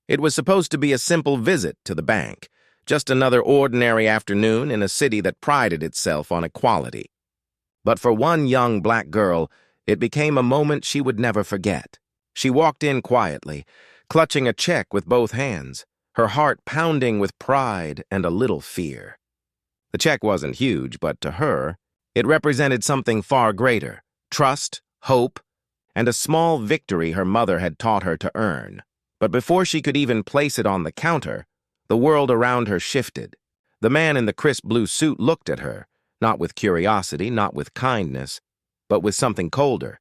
It was supposed to be a simple visit to the bank, just another ordinary afternoon in a city that prided itself on equality. But for one young black girl, it became a moment she would never forget. She walked in quietly, clutching a check with both hands, her heart pounding with pride and a little fear. The check wasn't huge, but to her, it represented something far greater: trust, hope, and a small victory her mother had taught her to earn. But before she could even place it on the counter, the world around her shifted. The man in the crisp blue suit looked at her, not with curiosity, not with kindness, but with something colder.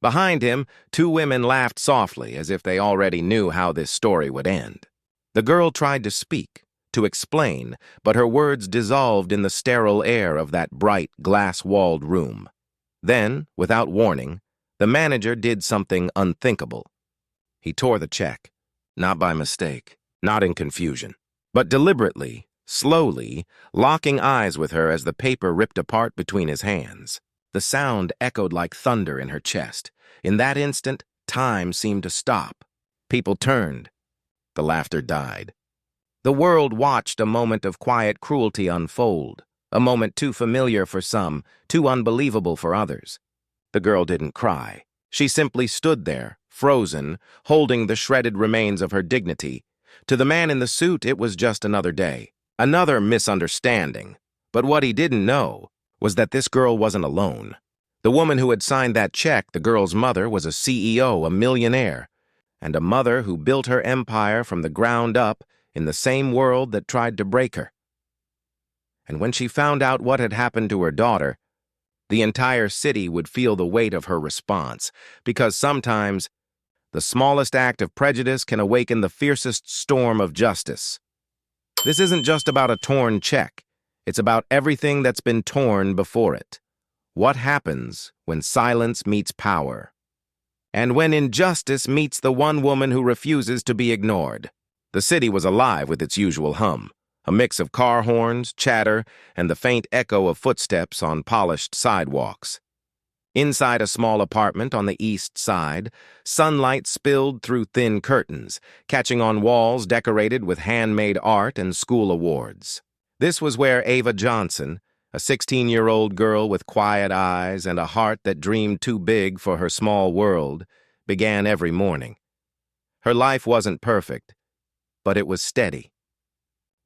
Behind him, two women laughed softly, as if they already knew how this story would end. The girl tried to speak, to explain, but her words dissolved in the sterile air of that bright, glass-walled room. Then, without warning, the manager did something unthinkable. He tore the check, not by mistake, not in confusion, but deliberately, slowly, locking eyes with her as the paper ripped apart between his hands. The sound echoed like thunder in her chest. In that instant, time seemed to stop. People turned. The laughter died. The world watched a moment of quiet cruelty unfold, a moment too familiar for some, too unbelievable for others. The girl didn't cry. She simply stood there, frozen, holding the shredded remains of her dignity. To the man in the suit, it was just another day, another misunderstanding. But what he didn't know was that this girl wasn't alone. The woman who had signed that check, the girl's mother, was a CEO, a millionaire, and a mother who built her empire from the ground up in the same world that tried to break her. And when she found out what had happened to her daughter, the entire city would feel the weight of her response, because sometimes the smallest act of prejudice can awaken the fiercest storm of justice. This isn't just about a torn check. It's about everything that's been torn before it. What happens when silence meets power? And when injustice meets the one woman who refuses to be ignored? The city was alive with its usual hum, a mix of car horns, chatter, and the faint echo of footsteps on polished sidewalks. Inside a small apartment on the east side, sunlight spilled through thin curtains, catching on walls decorated with handmade art and school awards. This was where Ava Johnson, a 16-year-old girl with quiet eyes and a heart that dreamed too big for her small world, began every morning. Her life wasn't perfect, but it was steady.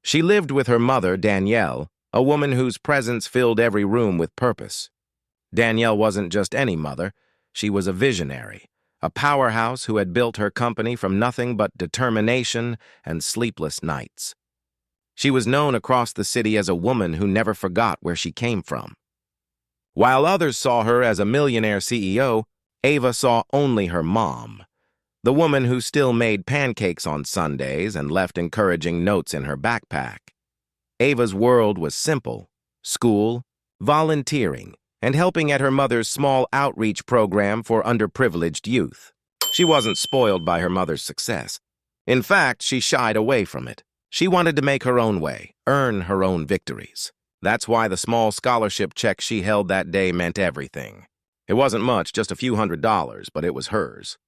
She lived with her mother, Danielle, a woman whose presence filled every room with purpose. Danielle wasn't just any mother. She was a visionary, a powerhouse who had built her company from nothing but determination and sleepless nights. She was known across the city as a woman who never forgot where she came from. While others saw her as a millionaire CEO, Ava saw only her mom, the woman who still made pancakes on Sundays and left encouraging notes in her backpack. Ava's world was simple: school, volunteering, and helping at her mother's small outreach program for underprivileged youth. She wasn't spoiled by her mother's success. In fact, she shied away from it. She wanted to make her own way, earn her own victories. That's why the small scholarship check she held that day meant everything. It wasn't much, just a few $100s, but it was hers.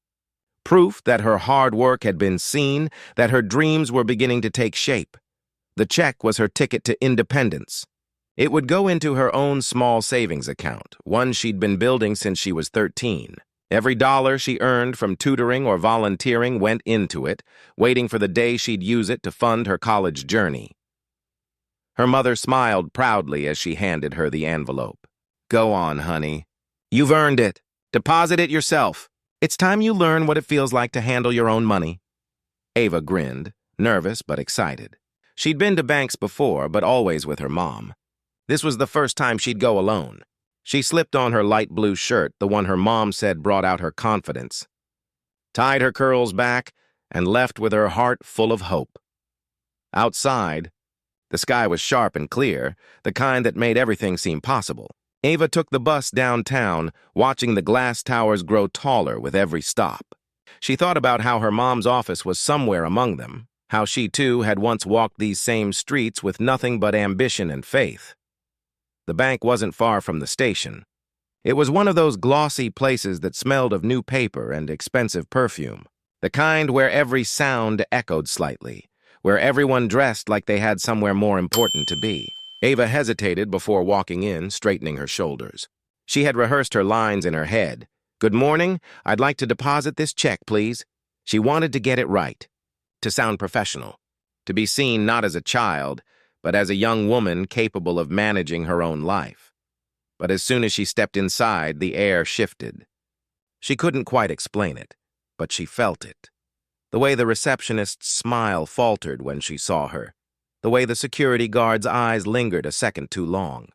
Proof that her hard work had been seen, that her dreams were beginning to take shape. The check was her ticket to independence. It would go into her own small savings account, one she'd been building since she was 13. Every dollar she earned from tutoring or volunteering went into it, waiting for the day she'd use it to fund her college journey. Her mother smiled proudly as she handed her the envelope. "Go on, honey. You've earned it. Deposit it yourself. It's time you learn what it feels like to handle your own money." Ava grinned, nervous but excited. She'd been to banks before, but always with her mom. This was the first time she'd go alone. She slipped on her light blue shirt, the one her mom said brought out her confidence, tied her curls back, and left with her heart full of hope. Outside, the sky was sharp and clear, the kind that made everything seem possible. Ava took the bus downtown, watching the glass towers grow taller with every stop. She thought about how her mom's office was somewhere among them, how she too had once walked these same streets with nothing but ambition and faith. The bank wasn't far from the station. It was one of those glossy places that smelled of new paper and expensive perfume. The kind where every sound echoed slightly, where everyone dressed like they had somewhere more important to be. Ava hesitated before walking in, straightening her shoulders. She had rehearsed her lines in her head. "Good morning. I'd like to deposit this check, please." She wanted to get it right, to sound professional, to be seen not as a child, but as a young woman capable of managing her own life. But as soon as she stepped inside, the air shifted. She couldn't quite explain it, but she felt it. The way the receptionist's smile faltered when she saw her, the way the security guard's eyes lingered a second too long.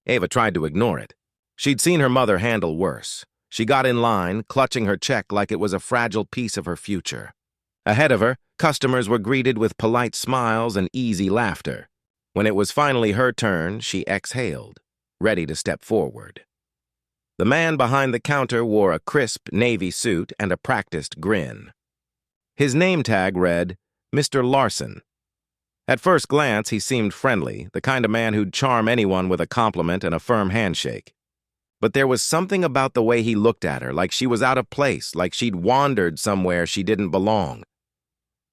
Ava tried to ignore it. She'd seen her mother handle worse. She got in line, clutching her check like it was a fragile piece of her future. Ahead of her, customers were greeted with polite smiles and easy laughter. When it was finally her turn, she exhaled, ready to step forward. The man behind the counter wore a crisp navy suit and a practiced grin. His name tag read, Mr. Larson. At first glance, he seemed friendly, the kind of man who'd charm anyone with a compliment and a firm handshake. But there was something about the way he looked at her, like she was out of place, like she'd wandered somewhere she didn't belong.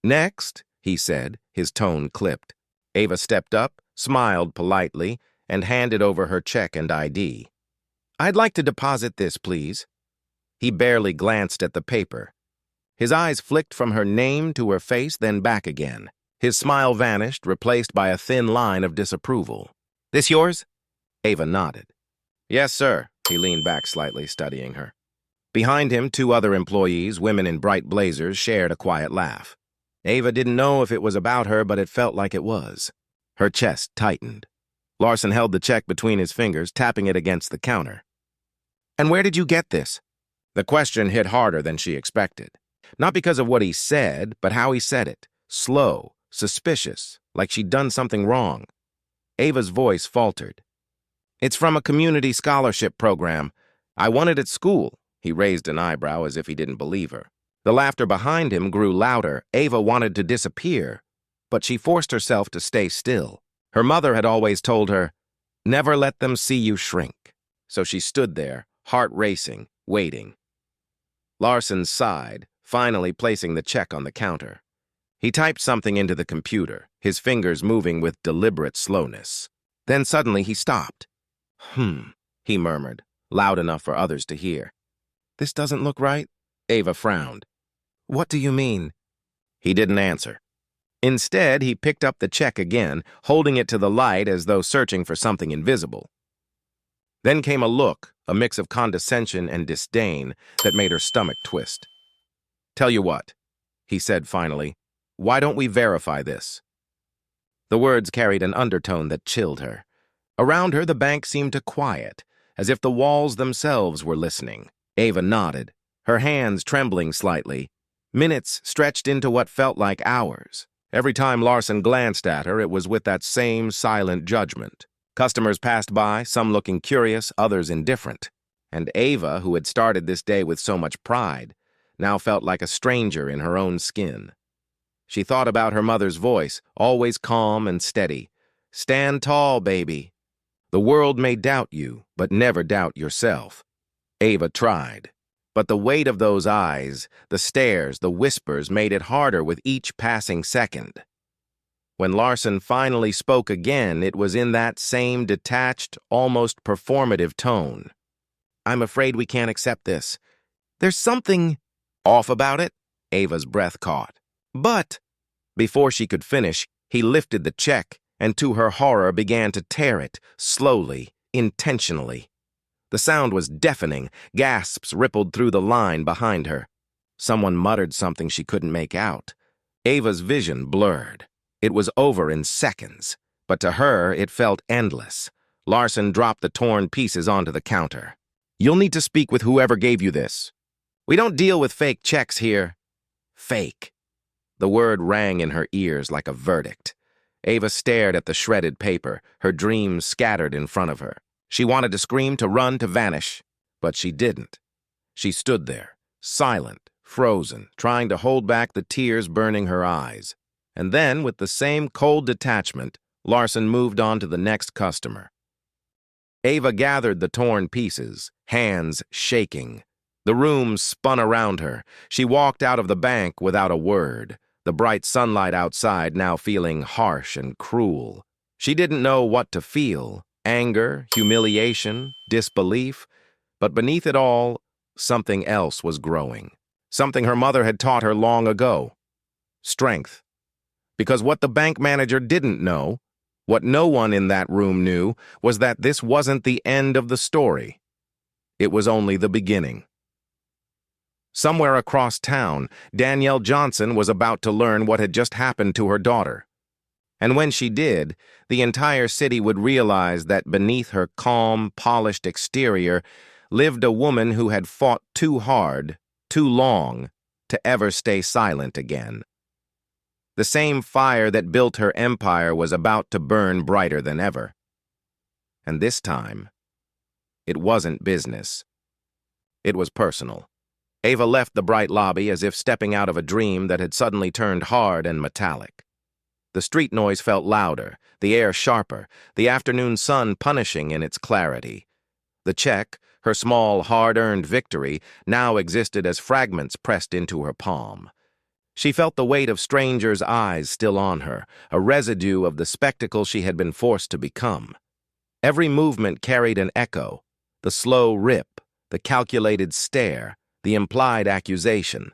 "Next," he said, his tone clipped. Ava stepped up, smiled politely, and handed over her check and ID. "I'd like to deposit this, please." He barely glanced at the paper. His eyes flicked from her name to her face, then back again. His smile vanished, replaced by a thin line of disapproval. "This yours?" Ava nodded. "Yes, sir." He leaned back slightly, studying her. Behind him, two other employees, women in bright blazers, shared a quiet laugh. Ava didn't know if it was about her, but it felt like it was. Her chest tightened. Larson held the check between his fingers, tapping it against the counter. "And where did you get this?" The question hit harder than she expected. Not because of what he said, but how he said it. Slow, suspicious, like she'd done something wrong. Ava's voice faltered. "It's from a community scholarship program. I won it at school." He raised an eyebrow as if he didn't believe her. The laughter behind him grew louder. Ava wanted to disappear, but she forced herself to stay still. Her mother had always told her, "Never let them see you shrink." So she stood there, heart racing, waiting. Larson sighed, finally placing the check on the counter. He typed something into the computer, his fingers moving with deliberate slowness. Then suddenly he stopped. He murmured, loud enough for others to hear. "This doesn't look right." Ava frowned. "What do you mean?" He didn't answer. Instead, he picked up the check again, holding it to the light as though searching for something invisible. Then came a look, a mix of condescension and disdain, that made her stomach twist. "Tell you what," he said finally, "why don't we verify this?" The words carried an undertone that chilled her. Around her, the bank seemed to quiet, as if the walls themselves were listening. Ava nodded, her hands trembling slightly. Minutes stretched into what felt like hours. Every time Larson glanced at her, it was with that same silent judgment. Customers passed by, some looking curious, others indifferent. And Ava, who had started this day with so much pride, now felt like a stranger in her own skin. She thought about her mother's voice, always calm and steady. "Stand tall, baby. The world may doubt you, but never doubt yourself." Ava tried. But the weight of those eyes, the stares, the whispers made it harder with each passing second. When Larson finally spoke again, it was in that same detached, almost performative tone. "I'm afraid we can't accept this. There's something off about it." Ava's breath caught. "But—" Before she could finish, he lifted the check and to her horror began to tear it, slowly, intentionally. The sound was deafening. Gasps rippled through the line behind her. Someone muttered something she couldn't make out. Ava's vision blurred. It was over in seconds, but to her it felt endless. Larson dropped the torn pieces onto the counter. "You'll need to speak with whoever gave you this. We don't deal with fake checks here." Fake. The word rang in her ears like a verdict. Ava stared at the shredded paper, her dreams scattered in front of her. She wanted to scream, to run, to vanish, but she didn't. She stood there, silent, frozen, trying to hold back the tears burning her eyes. And then, with the same cold detachment, Larson moved on to the next customer. Ava gathered the torn pieces, hands shaking. The room spun around her. She walked out of the bank without a word, the bright sunlight outside now feeling harsh and cruel. She didn't know what to feel, anger, humiliation, disbelief, but beneath it all, something else was growing. Something her mother had taught her long ago. Strength. Because what the bank manager didn't know, what no one in that room knew, was that this wasn't the end of the story. It was only the beginning. Somewhere across town, Danielle Johnson was about to learn what had just happened to her daughter. And when she did, the entire city would realize that beneath her calm, polished exterior lived a woman who had fought too hard, too long, to ever stay silent again. The same fire that built her empire was about to burn brighter than ever. And this time, it wasn't business. It was personal. Ava left the bright lobby as if stepping out of a dream that had suddenly turned hard and metallic. The street noise felt louder, the air sharper, the afternoon sun punishing in its clarity. The check, her small, hard-earned victory, now existed as fragments pressed into her palm. She felt the weight of strangers' eyes still on her, a residue of the spectacle she had been forced to become. Every movement carried an echo, the slow rip, the calculated stare, the implied accusation.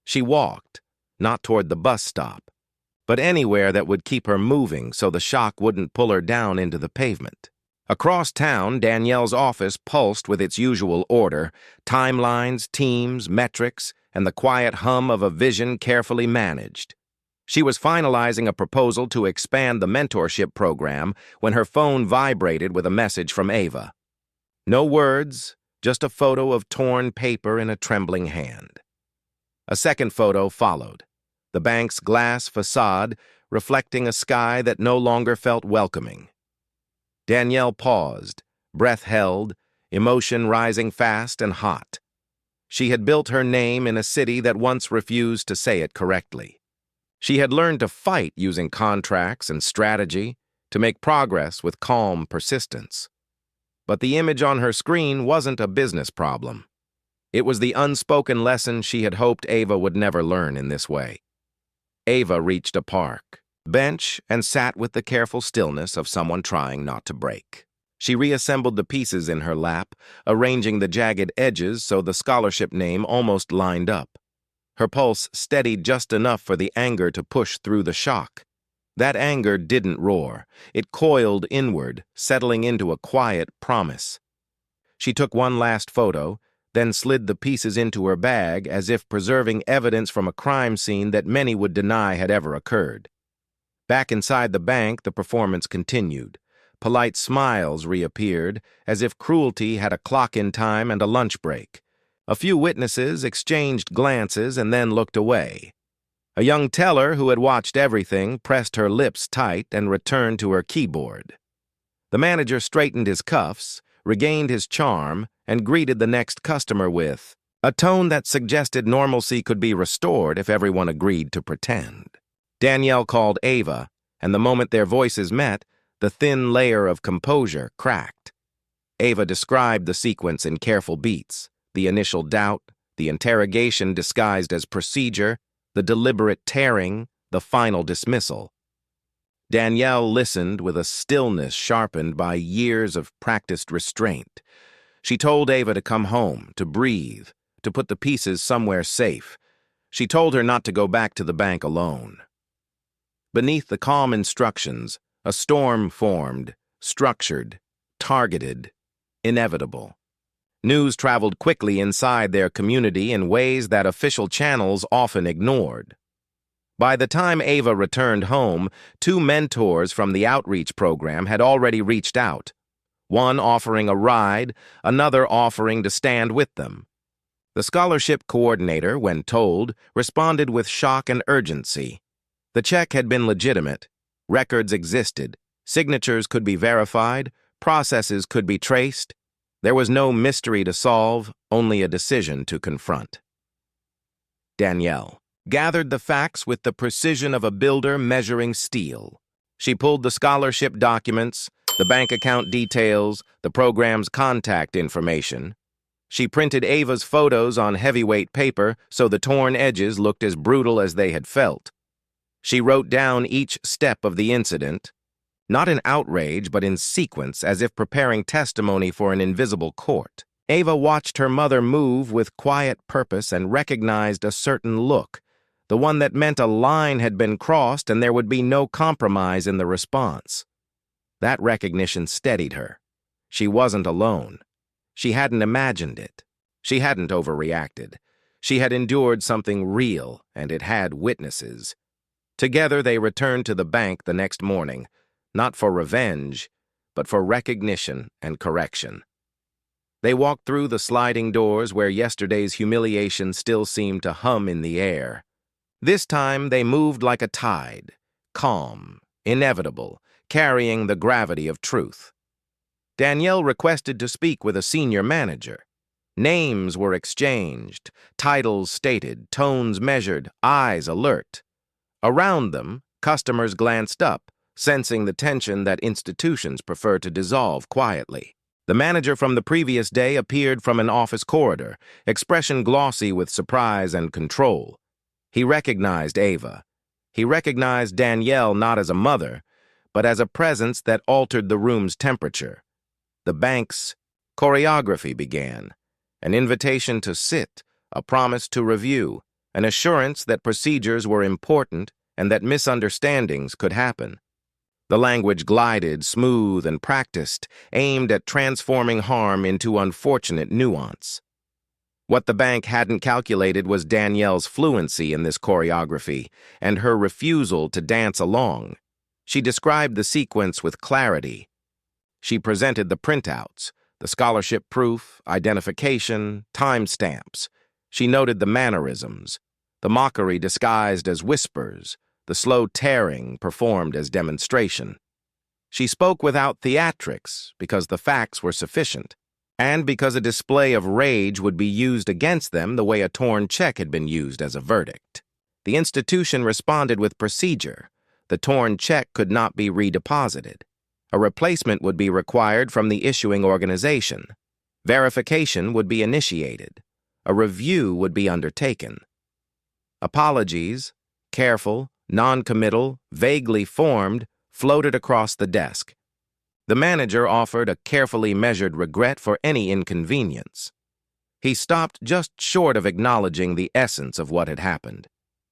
She walked, not toward the bus stop, but anywhere that would keep her moving so the shock wouldn't pull her down into the pavement. Across town, Danielle's office pulsed with its usual order, timelines, teams, metrics, and the quiet hum of a vision carefully managed. She was finalizing a proposal to expand the mentorship program when her phone vibrated with a message from Ava. No words, just a photo of torn paper in a trembling hand. A second photo followed, the bank's glass facade reflecting a sky that no longer felt welcoming. Danielle paused, breath held, emotion rising fast and hot. She had built her name in a city that once refused to say it correctly. She had learned to fight using contracts and strategy, to make progress with calm persistence. But the image on her screen wasn't a business problem. It was the unspoken lesson she had hoped Ava would never learn in this way. Ava reached a park bench and sat with the careful stillness of someone trying not to break. She reassembled the pieces in her lap, arranging the jagged edges so the scholarship name almost lined up. Her pulse steadied just enough for the anger to push through the shock. That anger didn't roar. It coiled inward, settling into a quiet promise. She took one last photo, then slid the pieces into her bag as if preserving evidence from a crime scene that many would deny had ever occurred. Back inside the bank, the performance continued. Polite smiles reappeared, as if cruelty had a clock in time and a lunch break. A few witnesses exchanged glances and then looked away. A young teller who had watched everything pressed her lips tight and returned to her keyboard. The manager straightened his cuffs, regained his charm, and greeted the next customer with a tone that suggested normalcy could be restored if everyone agreed to pretend. Danielle called Ava, and the moment their voices met, the thin layer of composure cracked. Ava described the sequence in careful beats, the initial doubt, the interrogation disguised as procedure, the deliberate tearing, the final dismissal. Danielle listened with a stillness sharpened by years of practiced restraint. She told Ava to come home, to breathe, to put the pieces somewhere safe. She told her not to go back to the bank alone. Beneath the calm instructions, a storm formed, structured, targeted, inevitable. News traveled quickly inside their community in ways that official channels often ignored. By the time Ava returned home, 2 mentors from the outreach program had already reached out, one offering a ride, another offering to stand with them. The scholarship coordinator, when told, responded with shock and urgency. The check had been legitimate. Records existed. Signatures could be verified. Processes could be traced. There was no mystery to solve, only a decision to confront. Danielle gathered the facts with the precision of a builder measuring steel. She pulled the scholarship documents, the bank account details, the program's contact information. She printed Ava's photos on heavyweight paper so the torn edges looked as brutal as they had felt. She wrote down each step of the incident, not in outrage but in sequence, as if preparing testimony for an invisible court. Ava watched her mother move with quiet purpose and recognized a certain look, the one that meant a line had been crossed and there would be no compromise in the response. That recognition steadied her. She wasn't alone. She hadn't imagined it. She hadn't overreacted. She had endured something real, and it had witnesses. Together they returned to the bank the next morning, not for revenge, but for recognition and correction. They walked through the sliding doors where yesterday's humiliation still seemed to hum in the air. This time they moved like a tide, calm, inevitable, carrying the gravity of truth. Danielle requested to speak with a senior manager. Names were exchanged, titles stated, tones measured, eyes alert. Around them, customers glanced up, sensing the tension that institutions prefer to dissolve quietly. The manager from the previous day appeared from an office corridor, expression glossy with surprise and control. He recognized Ava. He recognized Danielle not as a mother, but as a presence that altered the room's temperature. The bank's choreography began. An invitation to sit, a promise to review, an assurance that procedures were important and that misunderstandings could happen. The language glided, smooth and practiced, aimed at transforming harm into unfortunate nuance. What the bank hadn't calculated was Danielle's fluency in this choreography and her refusal to dance along. She described the sequence with clarity. She presented the printouts, the scholarship proof, identification, timestamps. She noted the mannerisms, the mockery disguised as whispers, the slow tearing performed as demonstration. She spoke without theatrics because the facts were sufficient, and because a display of rage would be used against them the way a torn check had been used as a verdict. The institution responded with procedure. The torn check could not be redeposited. A replacement would be required from the issuing organization. Verification would be initiated. A review would be undertaken. Apologies, careful, non-committal, vaguely formed, floated across the desk. The manager offered a carefully measured regret for any inconvenience. He stopped just short of acknowledging the essence of what had happened.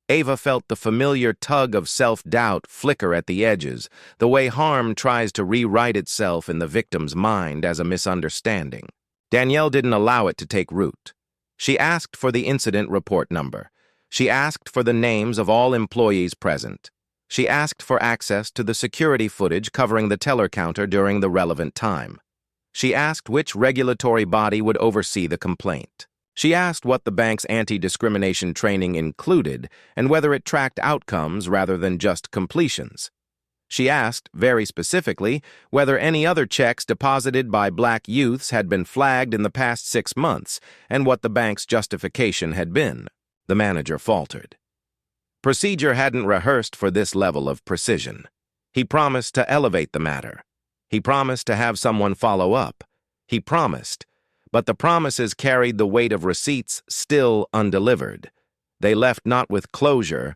Ava felt the familiar tug of self-doubt flicker at the edges, the way harm tries to rewrite itself in the victim's mind as a misunderstanding. Danielle didn't allow it to take root. She asked for the incident report number. She asked for the names of all employees present. She asked for access to the security footage covering the teller counter during the relevant time. She asked which regulatory body would oversee the complaint. She asked what the bank's anti-discrimination training included and whether it tracked outcomes rather than just completions. She asked, very specifically, whether any other checks deposited by black youths had been flagged in the past 6 months and what the bank's justification had been. The manager faltered. Procedure hadn't rehearsed for this level of precision. He promised to elevate the matter. He promised to have someone follow up. He promised, but the promises carried the weight of receipts still undelivered. They left not with closure,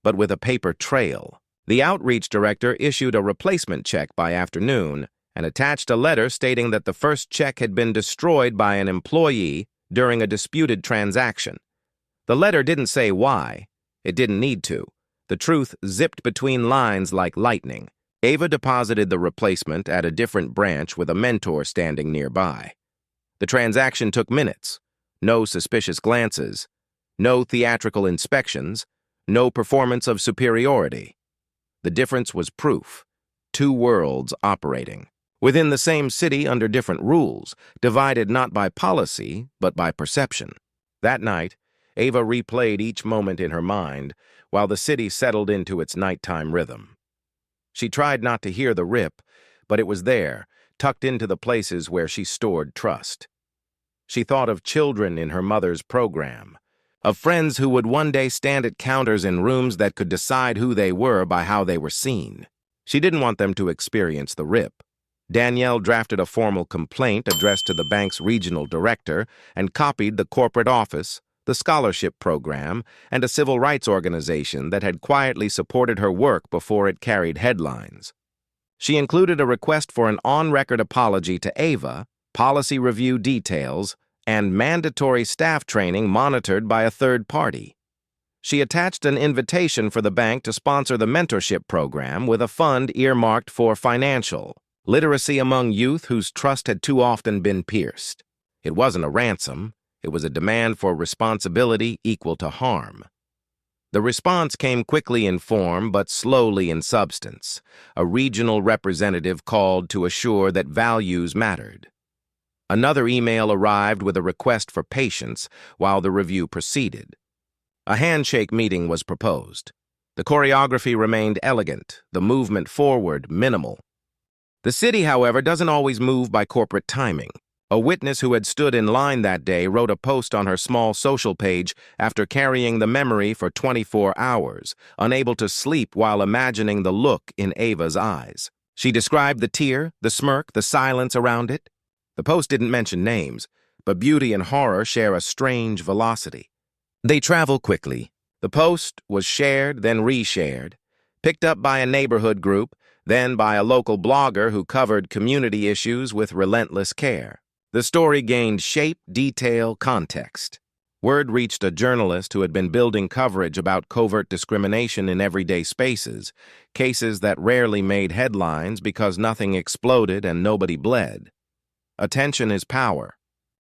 but with a paper trail. The outreach director issued a replacement check by afternoon and attached a letter stating that the first check had been destroyed by an employee during a disputed transaction. The letter didn't say why. It didn't need to. The truth zipped between lines like lightning. Ava deposited the replacement at a different branch with a mentor standing nearby. The transaction took minutes. No suspicious glances. No theatrical inspections. No performance of superiority. The difference was proof. 2 worlds operating. Within the same city under different rules, divided not by policy, but by perception. That night, Ava replayed each moment in her mind while the city settled into its nighttime rhythm. She tried not to hear the rip, but it was there, tucked into the places where she stored trust. She thought of children in her mother's program, of friends who would one day stand at counters in rooms that could decide who they were by how they were seen. She didn't want them to experience the rip. Danielle drafted a formal complaint addressed to the bank's regional director and copied the corporate office, the scholarship program, and a civil rights organization that had quietly supported her work before it carried headlines. She included a request for an on-record apology to Ava, policy review details, and mandatory staff training monitored by a third party. She attached an invitation for the bank to sponsor the mentorship program with a fund earmarked for financial literacy among youth whose trust had too often been pierced. It wasn't a ransom. It was a demand for responsibility equal to harm. The response came quickly in form but slowly in substance. A regional representative called to assure that values mattered. Another email arrived with a request for patience while the review proceeded. A handshake meeting was proposed. The choreography remained elegant, the movement forward minimal. The city, however, doesn't always move by corporate timing. A witness who had stood in line that day wrote a post on her small social page after carrying the memory for 24 hours, unable to sleep while imagining the look in Ava's eyes. She described the tear, the smirk, the silence around it. The post didn't mention names, but beauty and horror share a strange velocity. They travel quickly. The post was shared, then reshared, picked up by a neighborhood group, then by a local blogger who covered community issues with relentless care. The story gained shape, detail, context. Word reached a journalist who had been building coverage about covert discrimination in everyday spaces, cases that rarely made headlines because nothing exploded and nobody bled. Attention is power,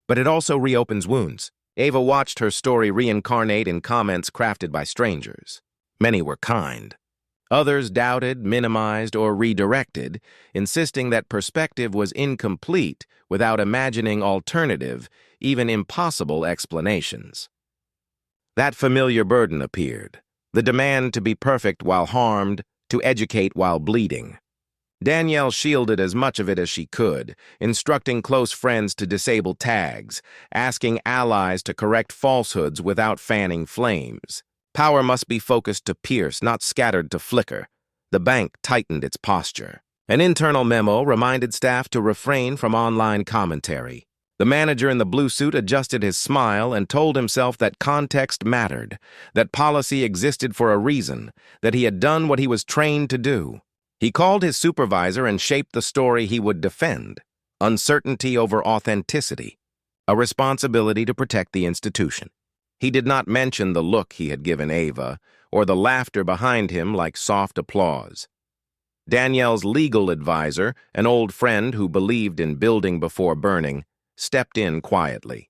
but it also reopens wounds. Ava watched her story reincarnate in comments crafted by strangers. Many were kind. Others doubted, minimized, or redirected, insisting that perspective was incomplete without imagining alternative, even impossible explanations. That familiar burden appeared, the demand to be perfect while harmed, to educate while bleeding. Danielle shielded as much of it as she could, instructing close friends to disable tags, asking allies to correct falsehoods without fanning flames. Power must be focused to pierce, not scattered to flicker. The bank tightened its posture. An internal memo reminded staff to refrain from online commentary. The manager in the blue suit adjusted his smile and told himself that context mattered, that policy existed for a reason, that he had done what he was trained to do. He called his supervisor and shaped the story he would defend. Uncertainty over authenticity. A responsibility to protect the institution. He did not mention the look he had given Ava, or the laughter behind him like soft applause. Danielle's legal advisor, an old friend who believed in building before burning, stepped in quietly.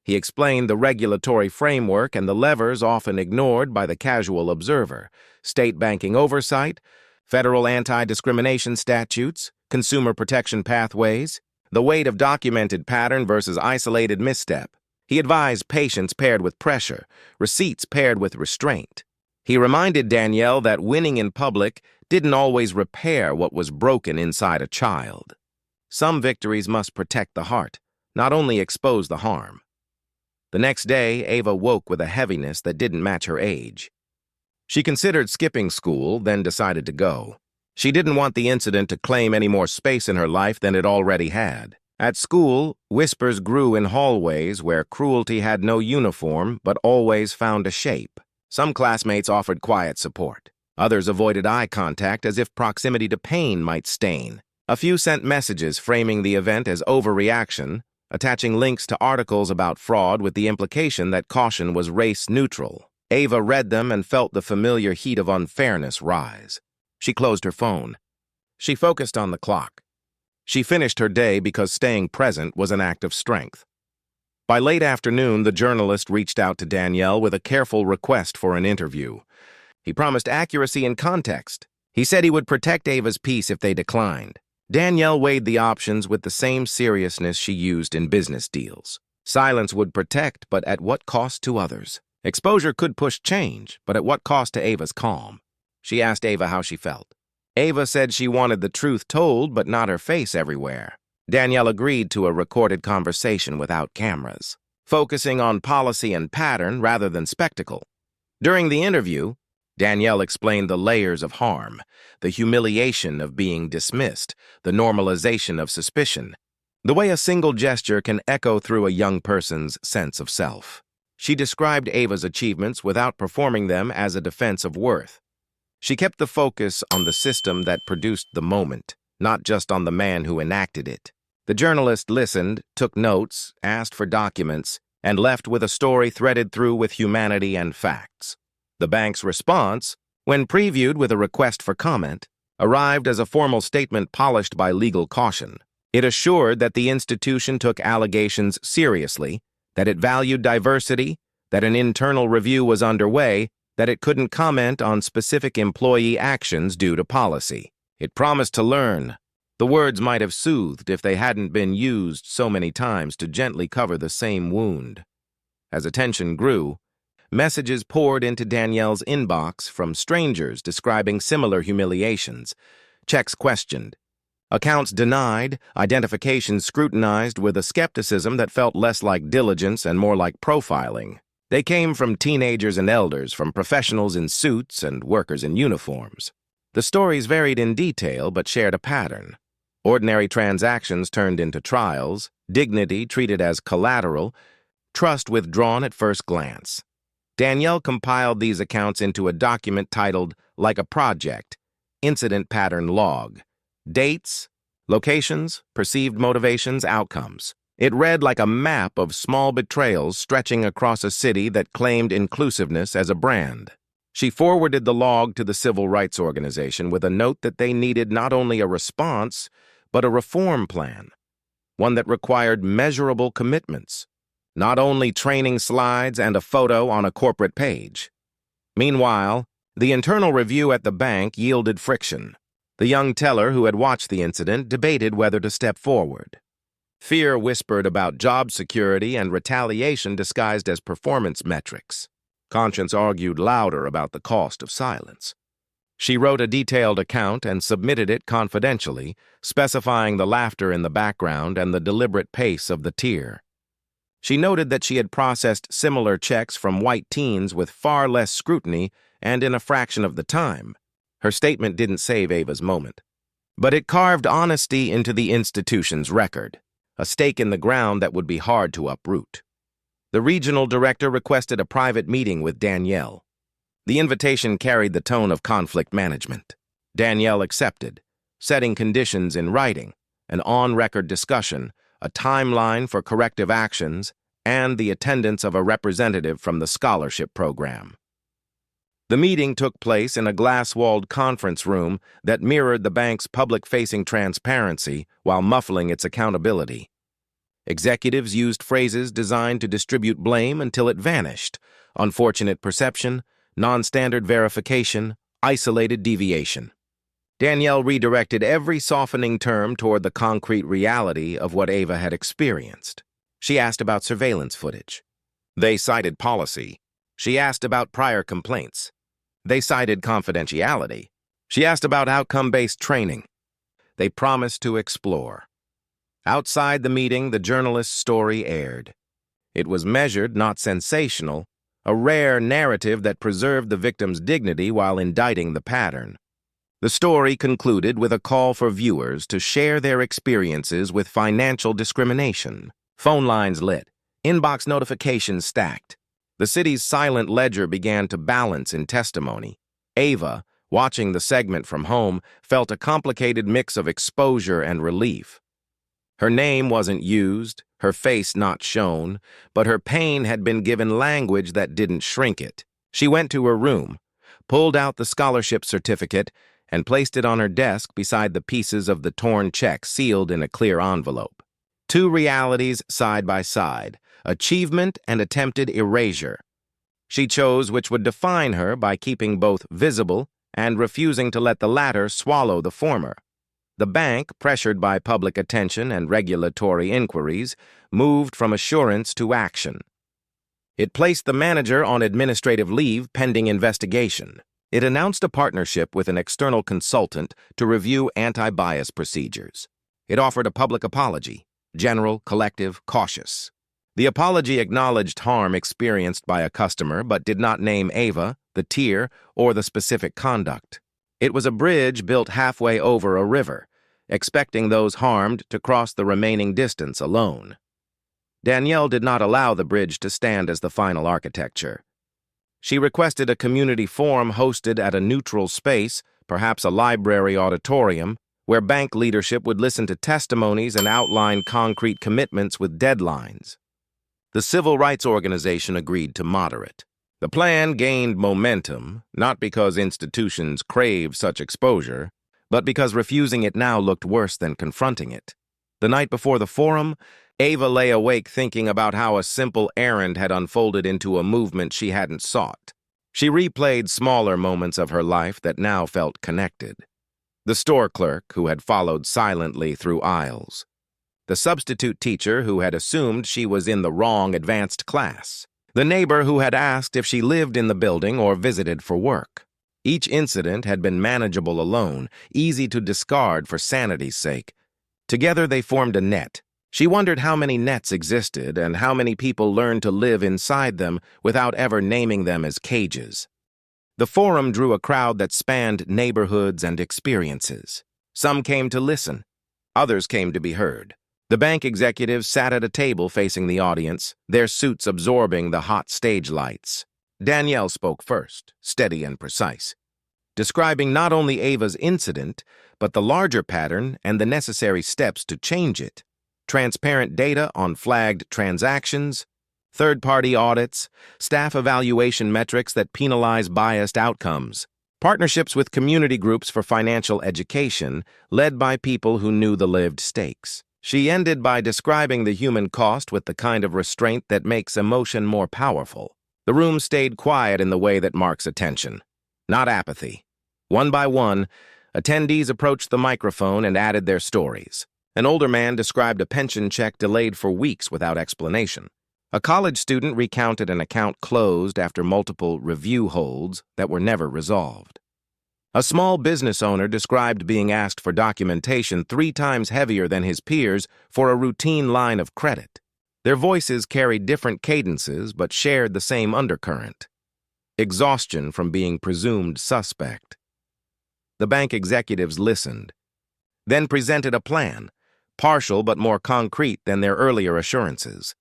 He explained the regulatory framework and the levers often ignored by the casual observer: state banking oversight, federal anti-discrimination statutes, consumer protection pathways, the weight of documented pattern versus isolated misstep. He advised patience paired with pressure, receipts paired with restraint. He reminded Danielle that winning in public didn't always repair what was broken inside a child. Some victories must protect the heart, not only expose the harm. The next day, Ava woke with a heaviness that didn't match her age. She considered skipping school, then decided to go. She didn't want the incident to claim any more space in her life than it already had. At school, whispers grew in hallways where cruelty had no uniform but always found a shape. Some classmates offered quiet support. Others avoided eye contact as if proximity to pain might stain. A few sent messages framing the event as overreaction, attaching links to articles about fraud with the implication that caution was race-neutral. Ava read them and felt the familiar heat of unfairness rise. She closed her phone. She focused on the clock. She finished her day because staying present was an act of strength. By late afternoon, the journalist reached out to Danielle with a careful request for an interview. He promised accuracy and context. He said he would protect Ava's peace if they declined. Danielle weighed the options with the same seriousness she used in business deals. Silence would protect, but at what cost to others? Exposure could push change, but at what cost to Ava's calm? She asked Ava how she felt. Ava said she wanted the truth told, but not her face everywhere. Danielle agreed to a recorded conversation without cameras, focusing on policy and pattern rather than spectacle. During the interview, Danielle explained the layers of harm, the humiliation of being dismissed, the normalization of suspicion, the way a single gesture can echo through a young person's sense of self. She described Ava's achievements without performing them as a defense of worth. She kept the focus on the system that produced the moment, not just on the man who enacted it. The journalist listened, took notes, asked for documents, and left with a story threaded through with humanity and facts. The bank's response, when previewed with a request for comment, arrived as a formal statement polished by legal caution. It assured that the institution took allegations seriously, that it valued diversity, that an internal review was underway, that it couldn't comment on specific employee actions due to policy. It promised to learn. The words might have soothed if they hadn't been used so many times to gently cover the same wound. As attention grew, messages poured into Danielle's inbox from strangers describing similar humiliations, checks questioned, accounts denied, identifications scrutinized with a skepticism that felt less like diligence and more like profiling. They came from teenagers and elders, from professionals in suits and workers in uniforms. The stories varied in detail but shared a pattern. Ordinary transactions turned into trials, dignity treated as collateral, trust withdrawn at first glance. Danielle compiled these accounts into a document titled, like a project, Incident Pattern Log. Dates, locations, perceived motivations, outcomes. It read like a map of small betrayals stretching across a city that claimed inclusiveness as a brand. She forwarded the log to the civil rights organization with a note that they needed not only a response, but a reform plan, one that required measurable commitments, not only training slides and a photo on a corporate page. Meanwhile, the internal review at the bank yielded friction. The young teller who had watched the incident debated whether to step forward. Fear whispered about job security and retaliation disguised as performance metrics. Conscience argued louder about the cost of silence. She wrote a detailed account and submitted it confidentially, specifying the laughter in the background and the deliberate pace of the tear. She noted that she had processed similar checks from white teens with far less scrutiny and in a fraction of the time. Her statement didn't save Ava's moment, but it carved honesty into the institution's record, a stake in the ground that would be hard to uproot. The regional director requested a private meeting with Danielle. The invitation carried the tone of conflict management. Danielle accepted, setting conditions in writing, an on-record discussion, a timeline for corrective actions, and the attendance of a representative from the scholarship program. The meeting took place in a glass-walled conference room that mirrored the bank's public-facing transparency while muffling its accountability. Executives used phrases designed to distribute blame until it vanished: unfortunate perception, non-standard verification, isolated deviation. Danielle redirected every softening term toward the concrete reality of what Ava had experienced. She asked about surveillance footage. They cited policy. She asked about prior complaints. They cited confidentiality. She asked about outcome-based training. They promised to explore. Outside the meeting, the journalist's story aired. It was measured, not sensational, a rare narrative that preserved the victim's dignity while indicting the pattern. The story concluded with a call for viewers to share their experiences with financial discrimination. Phone lines lit, inbox notifications stacked. The city's silent ledger began to balance in testimony. Ava, watching the segment from home, felt a complicated mix of exposure and relief. Her name wasn't used, her face not shown, but her pain had been given language that didn't shrink it. She went to her room, pulled out the scholarship certificate, and placed it on her desk beside the pieces of the torn check sealed in a clear envelope. Two realities side by side, achievement and attempted erasure. She chose which would define her by keeping both visible and refusing to let the latter swallow the former. The bank, pressured by public attention and regulatory inquiries, moved from assurance to action. It placed the manager on administrative leave pending investigation. It announced a partnership with an external consultant to review anti-bias procedures. It offered a public apology, general, collective, cautious. The apology acknowledged harm experienced by a customer but did not name Ava, the tier, or the specific conduct. It was a bridge built halfway over a river, expecting those harmed to cross the remaining distance alone. Danielle did not allow the bridge to stand as the final architecture. She requested a community forum hosted at a neutral space, perhaps a library auditorium, where bank leadership would listen to testimonies and outline concrete commitments with deadlines. The civil rights organization agreed to moderate. The plan gained momentum, not because institutions crave such exposure, but because refusing it now looked worse than confronting it. The night before the forum, Ava lay awake thinking about how a simple errand had unfolded into a movement she hadn't sought. She replayed smaller moments of her life that now felt connected. The store clerk who had followed silently through aisles. The substitute teacher who had assumed she was in the wrong advanced class. The neighbor who had asked if she lived in the building or visited for work. Each incident had been manageable alone, easy to discard for sanity's sake. Together they formed a net. She wondered how many nets existed and how many people learned to live inside them without ever naming them as cages. The forum drew a crowd that spanned neighborhoods and experiences. Some came to listen. Others came to be heard. The bank executives sat at a table facing the audience, their suits absorbing the hot stage lights. Danielle spoke first, steady and precise, describing not only Ava's incident, but the larger pattern and the necessary steps to change it. Transparent data on flagged transactions, third-party audits, staff evaluation metrics that penalize biased outcomes, partnerships with community groups for financial education led by people who knew the lived stakes. She ended by describing the human cost with the kind of restraint that makes emotion more powerful. The room stayed quiet in the way that marks attention, not apathy. One by one, attendees approached the microphone and added their stories. An older man described a pension check delayed for weeks without explanation. A college student recounted an account closed after multiple review holds that were never resolved. A small business owner described being asked for documentation 3 times heavier than his peers for a routine line of credit. Their voices carried different cadences but shared the same undercurrent: exhaustion from being presumed suspect. The bank executives listened, then presented a plan, partial but more concrete than their earlier assurances.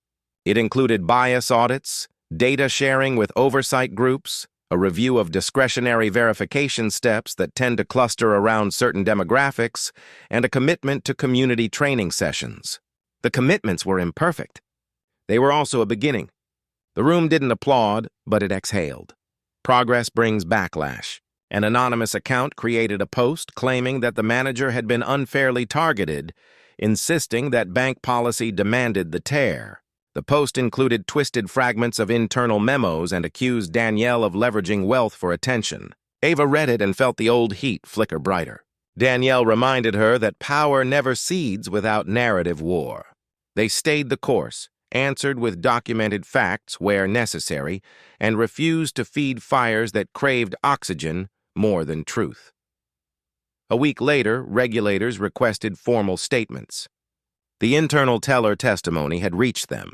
It included bias audits, data sharing with oversight groups, a review of discretionary verification steps that tend to cluster around certain demographics, and a commitment to community training sessions. The commitments were imperfect. They were also a beginning. The room didn't applaud, but it exhaled. Progress brings backlash. An anonymous account created a post claiming that the manager had been unfairly targeted, insisting that bank policy demanded the tear. The post included twisted fragments of internal memos and accused Danielle of leveraging wealth for attention. Ava read it and felt the old heat flicker brighter. Danielle reminded her that power never cedes without narrative war. They stayed the course, answered with documented facts where necessary, and refused to feed fires that craved oxygen more than truth. A week later, regulators requested formal statements. The internal teller testimony had reached them.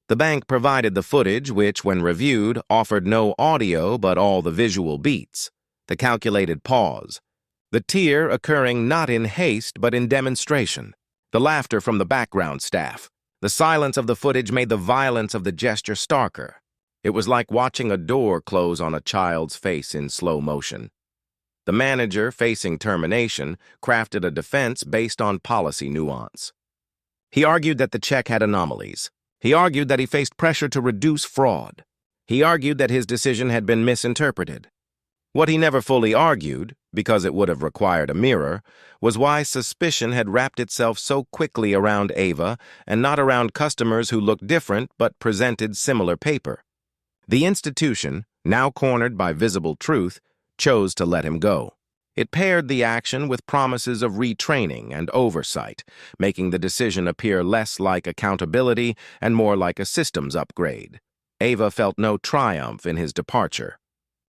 The bank provided the footage, which, when reviewed, offered no audio but all the visual beats, the calculated pause, the tear occurring not in haste but in demonstration, the laughter from the background staff. The silence of the footage made the violence of the gesture starker. It was like watching a door close on a child's face in slow motion. The manager, facing termination, crafted a defense based on policy nuance. He argued that the check had anomalies. He argued that he faced pressure to reduce fraud. He argued that his decision had been misinterpreted. What he never fully argued, because it would have required a mirror, was why suspicion had wrapped itself so quickly around Ava and not around customers who looked different but presented similar paper. The institution, now cornered by visible truth, chose to let him go. It paired the action with promises of retraining and oversight, making the decision appear less like accountability and more like a systems upgrade. Ava felt no triumph in his departure.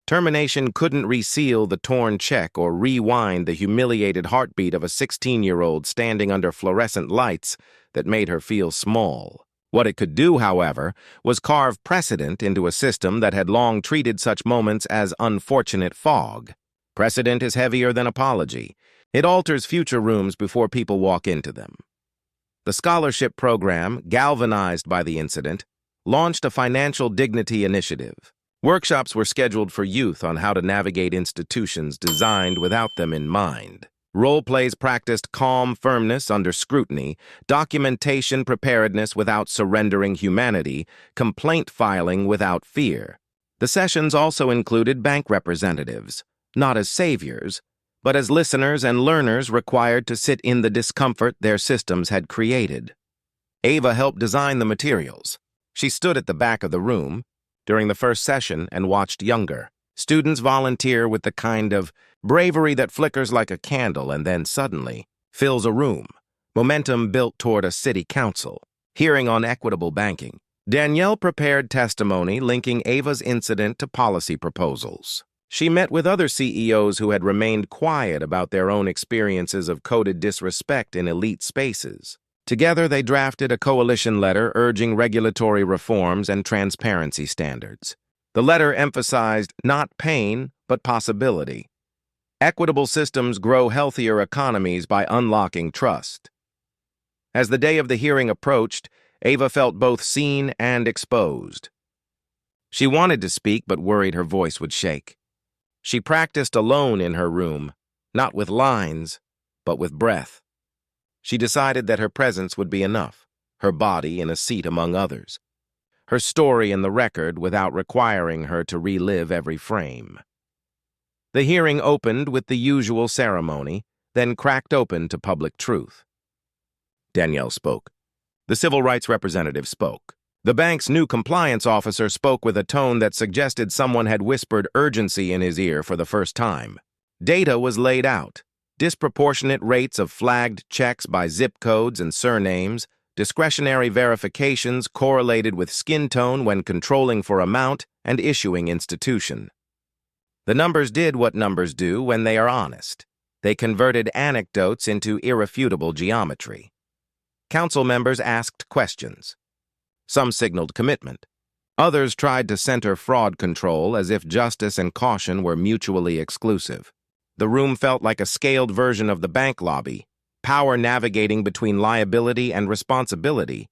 Termination couldn't reseal the torn check or rewind the humiliated heartbeat of a 16-year-old standing under fluorescent lights that made her feel small. What it could do, however, was carve precedent into a system that had long treated such moments as unfortunate fog. Precedent is heavier than apology. It alters future rooms before people walk into them. The scholarship program, galvanized by the incident, launched a financial dignity initiative. Workshops were scheduled for youth on how to navigate institutions designed without them in mind. Role plays practiced calm firmness under scrutiny, documentation preparedness without surrendering humanity, complaint filing without fear. The sessions also included bank representatives, not as saviors, but as listeners and learners required to sit in the discomfort their systems had created. Ava helped design the materials. She stood at the back of the room during the first session and watched younger students volunteer with the kind of bravery that flickers like a candle and then suddenly fills a room. Momentum built toward a city council. Hearing on equitable banking. Danielle prepared testimony linking Ava's incident to policy proposals. She met with other CEOs who had remained quiet about their own experiences of coded disrespect in elite spaces. Together, they drafted a coalition letter urging regulatory reforms and transparency standards. The letter emphasized not pain, but possibility. Equitable systems grow healthier economies by unlocking trust. As the day of the hearing approached, Ava felt both seen and exposed. She wanted to speak, but worried her voice would shake. She practiced alone in her room, not with lines, but with breath. She decided that her presence would be enough, her body in a seat among others, her story in the record without requiring her to relive every frame. The hearing opened with the usual ceremony, then cracked open to public truth. Danielle spoke. The civil rights representative spoke. The bank's new compliance officer spoke with a tone that suggested someone had whispered urgency in his ear for the first time. Data was laid out. Disproportionate rates of flagged checks by zip codes and surnames, discretionary verifications correlated with skin tone when controlling for amount and issuing institution. The numbers did what numbers do when they are honest. They converted anecdotes into irrefutable geometry. Council members asked questions. Some signaled commitment. Others tried to center fraud control as if justice and caution were mutually exclusive. The room felt like a scaled version of the bank lobby, power navigating between liability and responsibility,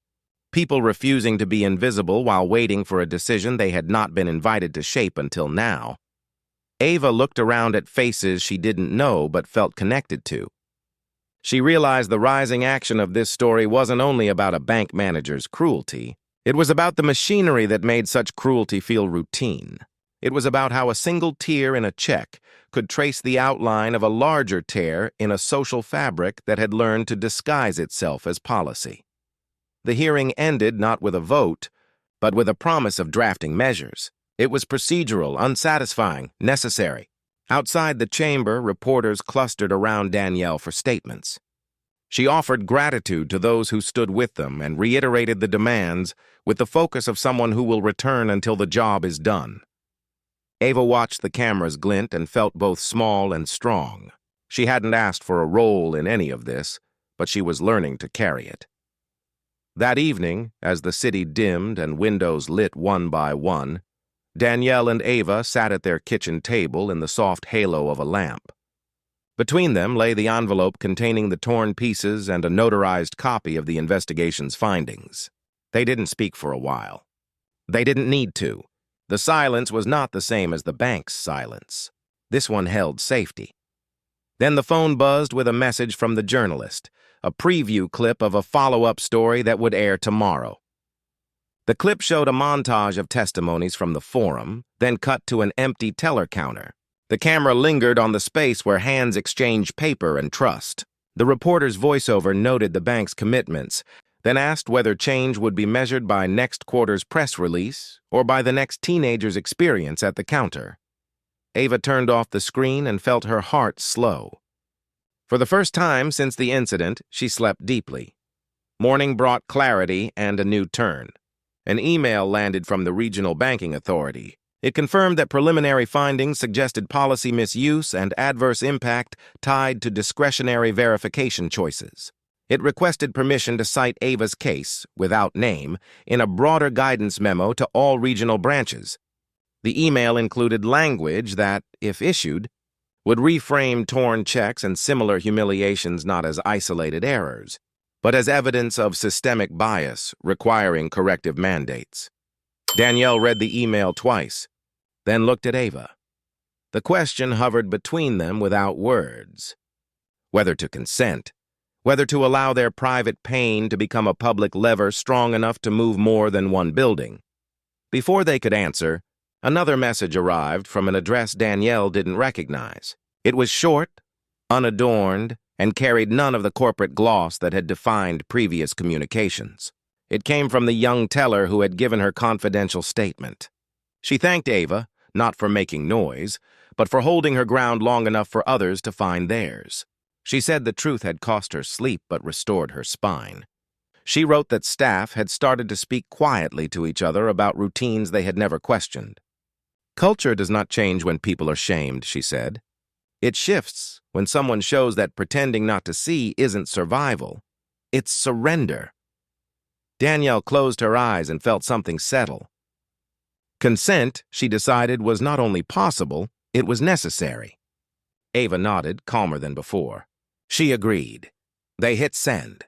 people refusing to be invisible while waiting for a decision they had not been invited to shape until now. Ava looked around at faces she didn't know but felt connected to. She realized the rising action of this story wasn't only about a bank manager's cruelty. It was about the machinery that made such cruelty feel routine. It was about how a single tear in a check could trace the outline of a larger tear in a social fabric that had learned to disguise itself as policy. The hearing ended not with a vote, but with a promise of drafting measures. It was procedural, unsatisfying, necessary. Outside the chamber, reporters clustered around Danielle for statements. She offered gratitude to those who stood with them and reiterated the demands with the focus of someone who will return until the job is done. Ava watched the cameras glint and felt both small and strong. She hadn't asked for a role in any of this, but she was learning to carry it. That evening, as the city dimmed and windows lit one by one, Danielle and Ava sat at their kitchen table in the soft halo of a lamp. Between them lay the envelope containing the torn pieces and a notarized copy of the investigation's findings. They didn't speak for a while. They didn't need to. The silence was not the same as the bank's silence. This one held safety. Then the phone buzzed with a message from the journalist, a preview clip of a follow-up story that would air tomorrow. The clip showed a montage of testimonies from the forum, then cut to an empty teller counter. The camera lingered on the space where hands exchanged paper and trust. The reporter's voiceover noted the bank's commitments, then asked whether change would be measured by next quarter's press release or by the next teenager's experience at the counter. Ava turned off the screen and felt her heart slow. For the first time since the incident, she slept deeply. Morning brought clarity and a new turn. An email landed from the Regional Banking Authority. It confirmed that preliminary findings suggested policy misuse and adverse impact tied to discretionary verification choices. It requested permission to cite Ava's case, without name, in a broader guidance memo to all regional branches. The email included language that, if issued, would reframe torn checks and similar humiliations not as isolated errors, but as evidence of systemic bias requiring corrective mandates. Danielle read the email twice, then looked at Ava. The question hovered between them without words. Whether to consent, whether to allow their private pain to become a public lever strong enough to move more than one building. Before they could answer, another message arrived from an address Danielle didn't recognize. It was short, unadorned, and carried none of the corporate gloss that had defined previous communications. It came from the young teller who had given her confidential statement. She thanked Ava, not for making noise, but for holding her ground long enough for others to find theirs. She said the truth had cost her sleep but restored her spine. She wrote that staff had started to speak quietly to each other about routines they had never questioned. Culture does not change when people are shamed, she said. It shifts when someone shows that pretending not to see isn't survival. It's surrender. Danielle closed her eyes and felt something settle. Consent, she decided, was not only possible, it was necessary. Ava nodded, calmer than before. She agreed. They hit send.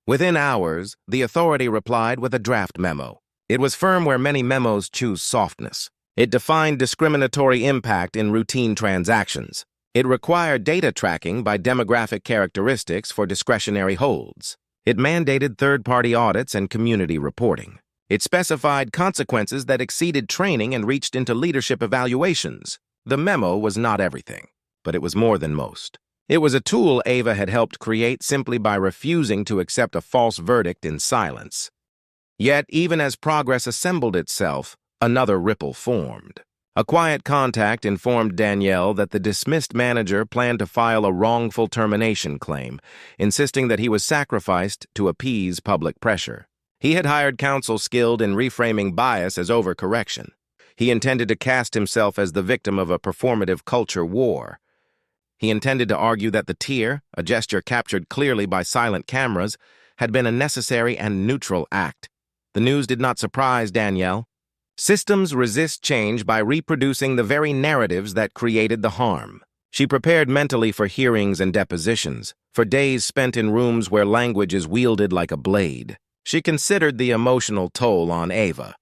Within hours, the authority replied with a draft memo. It was firm where many memos choose softness. It defined discriminatory impact in routine transactions. It required data tracking by demographic characteristics for discretionary holds. It mandated third-party audits and community reporting. It specified consequences that exceeded training and reached into leadership evaluations. The memo was not everything, but it was more than most. It was a tool Ava had helped create simply by refusing to accept a false verdict in silence. Yet, even as progress assembled itself, another ripple formed. A quiet contact informed Danielle that the dismissed manager planned to file a wrongful termination claim, insisting that he was sacrificed to appease public pressure. He had hired counsel skilled in reframing bias as overcorrection. He intended to cast himself as the victim of a performative culture war. He intended to argue that the tear, a gesture captured clearly by silent cameras, had been a necessary and neutral act. The news did not surprise Danielle. Systems resist change by reproducing the very narratives that created the harm. She prepared mentally for hearings and depositions, for days spent in rooms where language is wielded like a blade. She considered the emotional toll on Ava.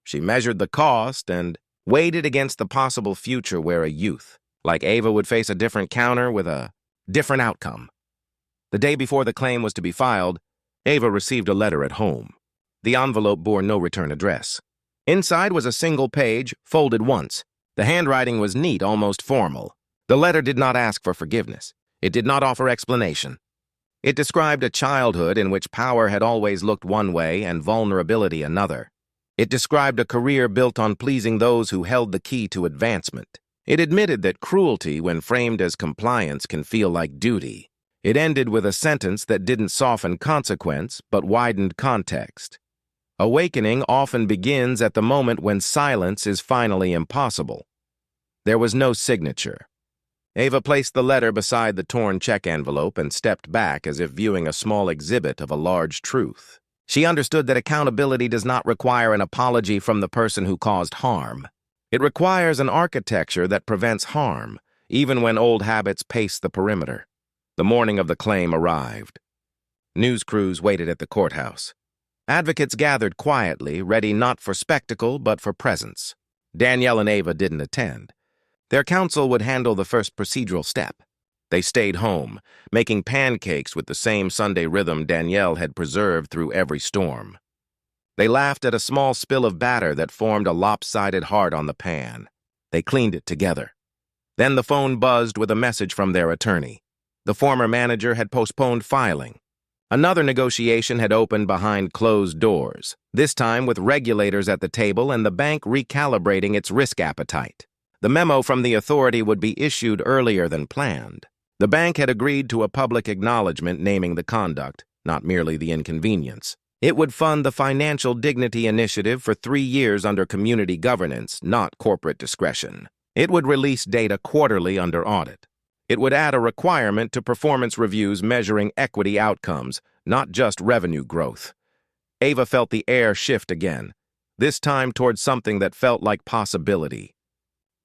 She measured the cost and weighed it against the possible future where a youth, like Ava, would face a different counter with a different outcome. The day before the claim was to be filed, Ava received a letter at home. The envelope bore no return address. Inside was a single page, folded once. The handwriting was neat, almost formal. The letter did not ask for forgiveness. It did not offer explanation. It described a childhood in which power had always looked one way and vulnerability another. It described a career built on pleasing those who held the key to advancement. It admitted that cruelty, when framed as compliance, can feel like duty. It ended with a sentence that didn't soften consequence, but widened context. Awakening often begins at the moment when silence is finally impossible. There was no signature. Ava placed the letter beside the torn check envelope and stepped back as if viewing a small exhibit of a large truth. She understood that accountability does not require an apology from the person who caused harm. It requires an architecture that prevents harm, even when old habits pace the perimeter. The morning of the claim arrived. News crews waited at the courthouse. Advocates gathered quietly, ready not for spectacle but for presence. Danielle and Ava didn't attend. Their counsel would handle the first procedural step. They stayed home, making pancakes with the same Sunday rhythm Danielle had preserved through every storm. They laughed at a small spill of batter that formed a lopsided heart on the pan. They cleaned it together. Then the phone buzzed with a message from their attorney. The former manager had postponed filing. Another negotiation had opened behind closed doors, this time with regulators at the table and the bank recalibrating its risk appetite. The memo from the authority would be issued earlier than planned. The bank had agreed to a public acknowledgement naming the conduct, not merely the inconvenience. It would fund the Financial Dignity Initiative for 3 years under community governance, not corporate discretion. It would release data quarterly under audit. It would add a requirement to performance reviews measuring equity outcomes, not just revenue growth. Ava felt the air shift again, this time towards something that felt like possibility.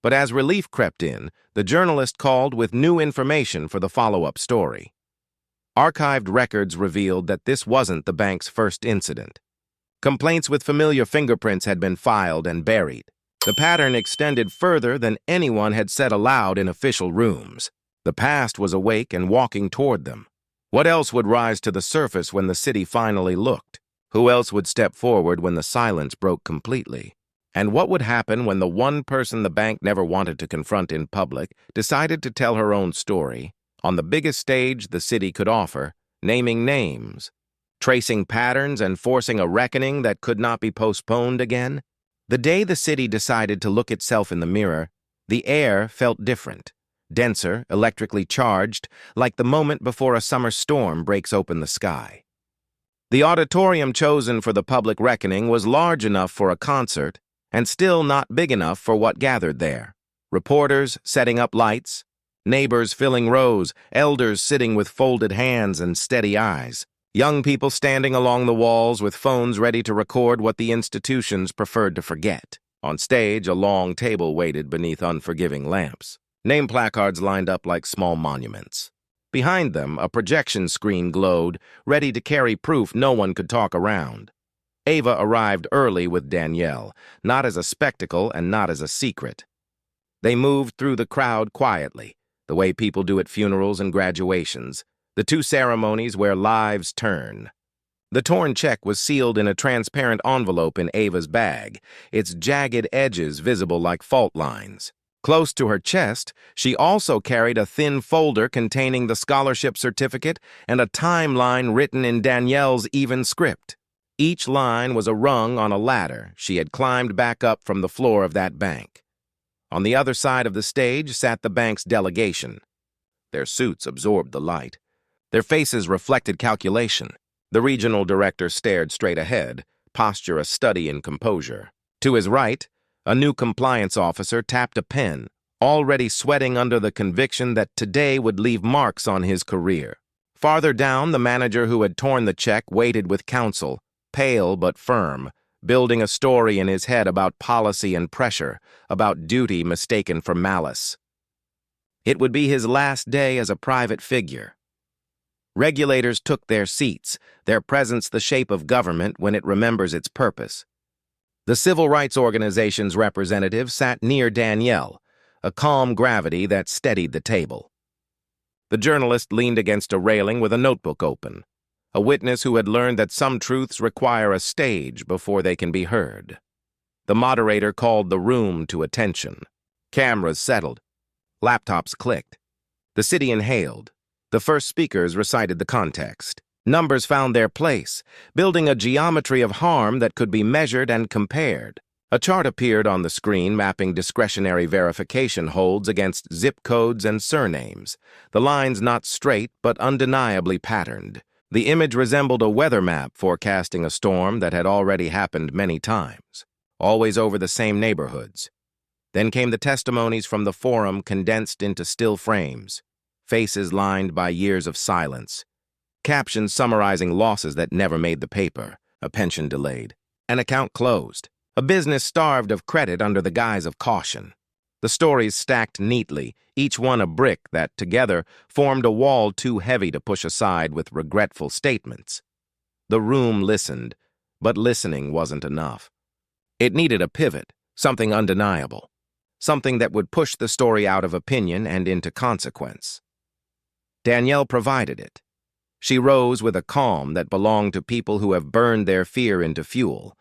But as relief crept in, the journalist called with new information for the follow-up story. Archived records revealed that this wasn't the bank's first incident. Complaints with familiar fingerprints had been filed and buried. The pattern extended further than anyone had said aloud in official rooms. The past was awake and walking toward them. What else would rise to the surface when the city finally looked? Who else would step forward when the silence broke completely? And what would happen when the one person the bank never wanted to confront in public decided to tell her own story, on the biggest stage the city could offer, naming names, tracing patterns and forcing a reckoning that could not be postponed again? The day the city decided to look itself in the mirror, the air felt different, denser, electrically charged, like the moment before a summer storm breaks open the sky. The auditorium chosen for the public reckoning was large enough for a concert, and still not big enough for what gathered there. Reporters setting up lights, neighbors filling rows, elders sitting with folded hands and steady eyes, young people standing along the walls with phones ready to record what the institutions preferred to forget. On stage, a long table waited beneath unforgiving lamps. Name placards lined up like small monuments. Behind them, a projection screen glowed, ready to carry proof no one could talk around. Ava arrived early with Danielle, not as a spectacle and not as a secret. They moved through the crowd quietly, the way people do at funerals and graduations, the two ceremonies where lives turn. The torn check was sealed in a transparent envelope in Ava's bag, its jagged edges visible like fault lines. Close to her chest, she also carried a thin folder containing the scholarship certificate and a timeline written in Danielle's even script. Each line was a rung on a ladder she had climbed back up from the floor of that bank. On the other side of the stage sat the bank's delegation. Their suits absorbed the light. Their faces reflected calculation. The regional director stared straight ahead, posture a study in composure. To his right, a new compliance officer tapped a pen, already sweating under the conviction that today would leave marks on his career. Farther down, the manager who had torn the check waited with counsel, pale but firm, building a story in his head about policy and pressure, about duty mistaken for malice. It would be his last day as a private figure. Regulators took their seats, their presence the shape of government when it remembers its purpose. The civil rights organization's representative sat near Danielle, a calm gravity that steadied the table. The journalist leaned against a railing with a notebook open, a witness who had learned that some truths require a stage before they can be heard. The moderator called the room to attention. Cameras settled. Laptops clicked. The city inhaled. The first speakers recited the context. Numbers found their place, building a geometry of harm that could be measured and compared. A chart appeared on the screen mapping discretionary verification holds against zip codes and surnames, the lines not straight but undeniably patterned. The image resembled a weather map forecasting a storm that had already happened many times, always over the same neighborhoods. Then came the testimonies from the forum condensed into still frames, faces lined by years of silence, captions summarizing losses that never made the paper, a pension delayed, an account closed, a business starved of credit under the guise of caution. The stories stacked neatly, each one a brick that, together, formed a wall too heavy to push aside with regretful statements. The room listened, but listening wasn't enough. It needed a pivot, something undeniable, something that would push the story out of opinion and into consequence. Danielle provided it. She rose with a calm that belonged to people who have burned their fear into fuel,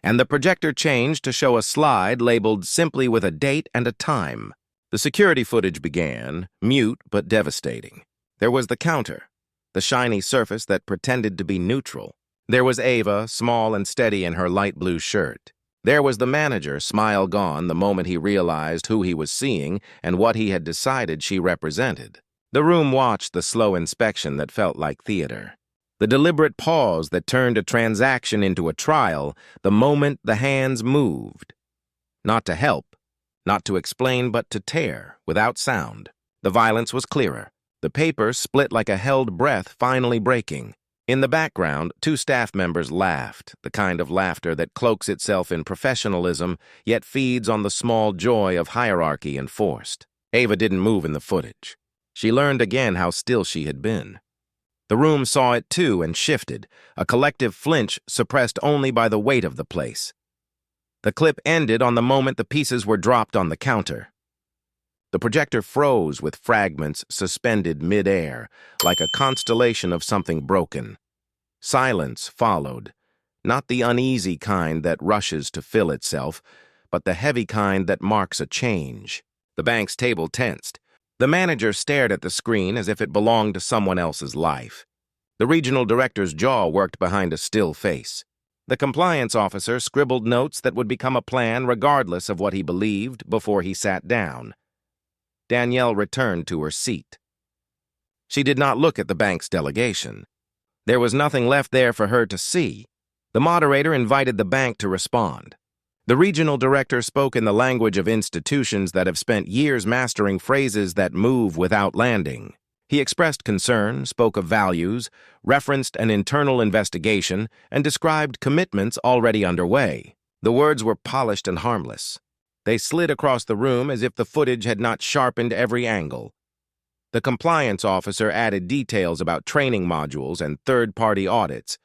and the projector changed to show a slide labeled simply with a date and a time. The security footage began, mute but devastating. There was the counter, the shiny surface that pretended to be neutral. There was Ava, small and steady in her light blue shirt. There was the manager, smile gone the moment he realized who he was seeing and what he had decided she represented. The room watched the slow inspection that felt like theater. The deliberate pause that turned a transaction into a trial the moment the hands moved. Not to help, not to explain, but to tear, without sound. The violence was clearer. The paper split like a held breath finally breaking. In the background, two staff members laughed, the kind of laughter that cloaks itself in professionalism, yet feeds on the small joy of hierarchy enforced. Ava didn't move in the footage. She learned again how still she had been. The room saw it too and shifted, a collective flinch suppressed only by the weight of the place. The clip ended on the moment the pieces were dropped on the counter. The projector froze with fragments suspended mid-air, like a constellation of something broken. Silence followed, not the uneasy kind that rushes to fill itself, but the heavy kind that marks a change. The bank's table tensed. The manager stared at the screen as if it belonged to someone else's life. The regional director's jaw worked behind a still face. The compliance officer scribbled notes that would become a plan regardless of what he believed before he sat down. Danielle returned to her seat. She did not look at the bank's delegation. There was nothing left there for her to see. The moderator invited the bank to respond. The regional director spoke in the language of institutions that have spent years mastering phrases that move without landing. He expressed concern, spoke of values, referenced an internal investigation, and described commitments already underway. The words were polished and harmless. They slid across the room as if the footage had not sharpened every angle. The compliance officer added details about training modules and third-party audits,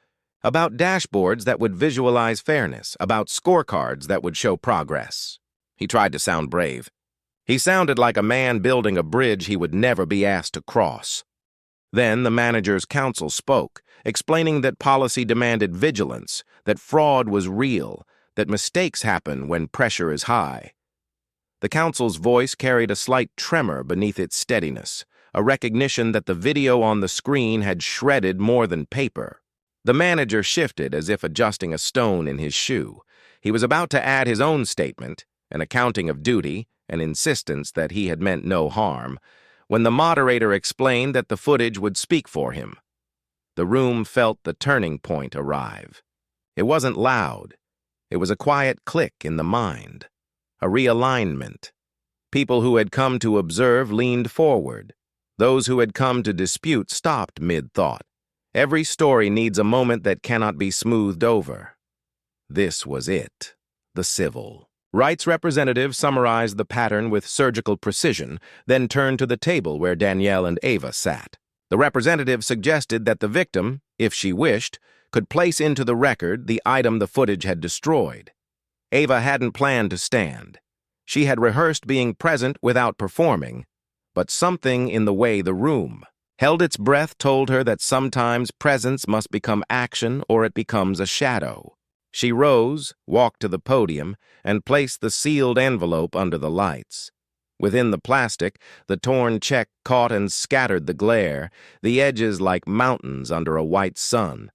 about dashboards that would visualize fairness, about scorecards that would show progress. He tried to sound brave. He sounded like a man building a bridge he would never be asked to cross. Then the manager's counsel spoke, explaining that policy demanded vigilance, that fraud was real, that mistakes happen when pressure is high. The counsel's voice carried a slight tremor beneath its steadiness, a recognition that the video on the screen had shredded more than paper. The manager shifted as if adjusting a stone in his shoe. He was about to add his own statement, an accounting of duty, an insistence that he had meant no harm, when the moderator explained that the footage would speak for him. The room felt the turning point arrive. It wasn't loud. It was a quiet click in the mind, a realignment. People who had come to observe leaned forward. Those who had come to dispute stopped mid-thought. Every story needs a moment that cannot be smoothed over. This was it, the civil. Rights representative summarized the pattern with surgical precision, then turned to the table where Danielle and Ava sat. The representative suggested that the victim, if she wished, could place into the record the item the footage had destroyed. Ava hadn't planned to stand. She had rehearsed being present without performing, but something in the way the room held its breath told her that sometimes presence must become action or it becomes a shadow. She rose, walked to the podium, and placed the sealed envelope under the lights. Within the plastic, the torn check caught and scattered the glare, the edges like mountains under a white sun.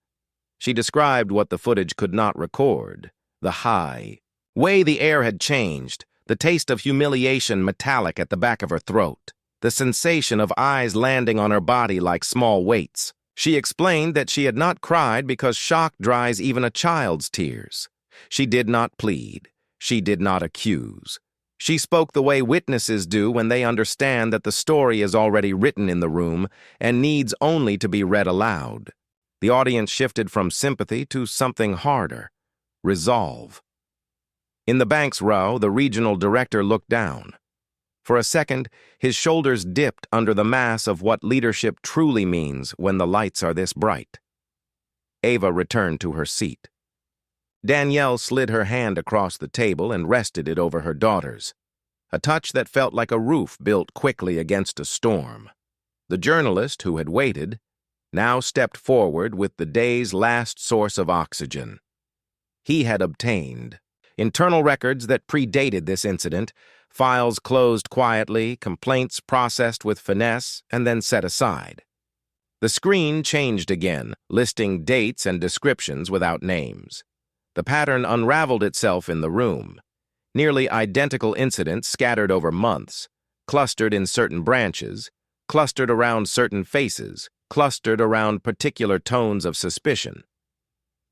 She described what the footage could not record, the high. Way the air had changed, the taste of humiliation metallic at the back of her throat, the sensation of eyes landing on her body like small weights. She explained that she had not cried because shock dries even a child's tears. She did not plead. She did not accuse. She spoke the way witnesses do when they understand that the story is already written in the room and needs only to be read aloud. The audience shifted from sympathy to something harder, resolve. In the bank's row, the regional director looked down. For a second, his shoulders dipped under the mass of what leadership truly means when the lights are this bright. Ava returned to her seat. Danielle slid her hand across the table and rested it over her daughter's, a touch that felt like a roof built quickly against a storm. The journalist, who had waited, now stepped forward with the day's last source of oxygen. He had obtained internal records that predated this incident, files closed quietly, complaints processed with finesse, and then set aside. The screen changed again, listing dates and descriptions without names. The pattern unraveled itself in the room. Nearly identical incidents scattered over months, clustered in certain branches, clustered around certain faces, clustered around particular tones of suspicion.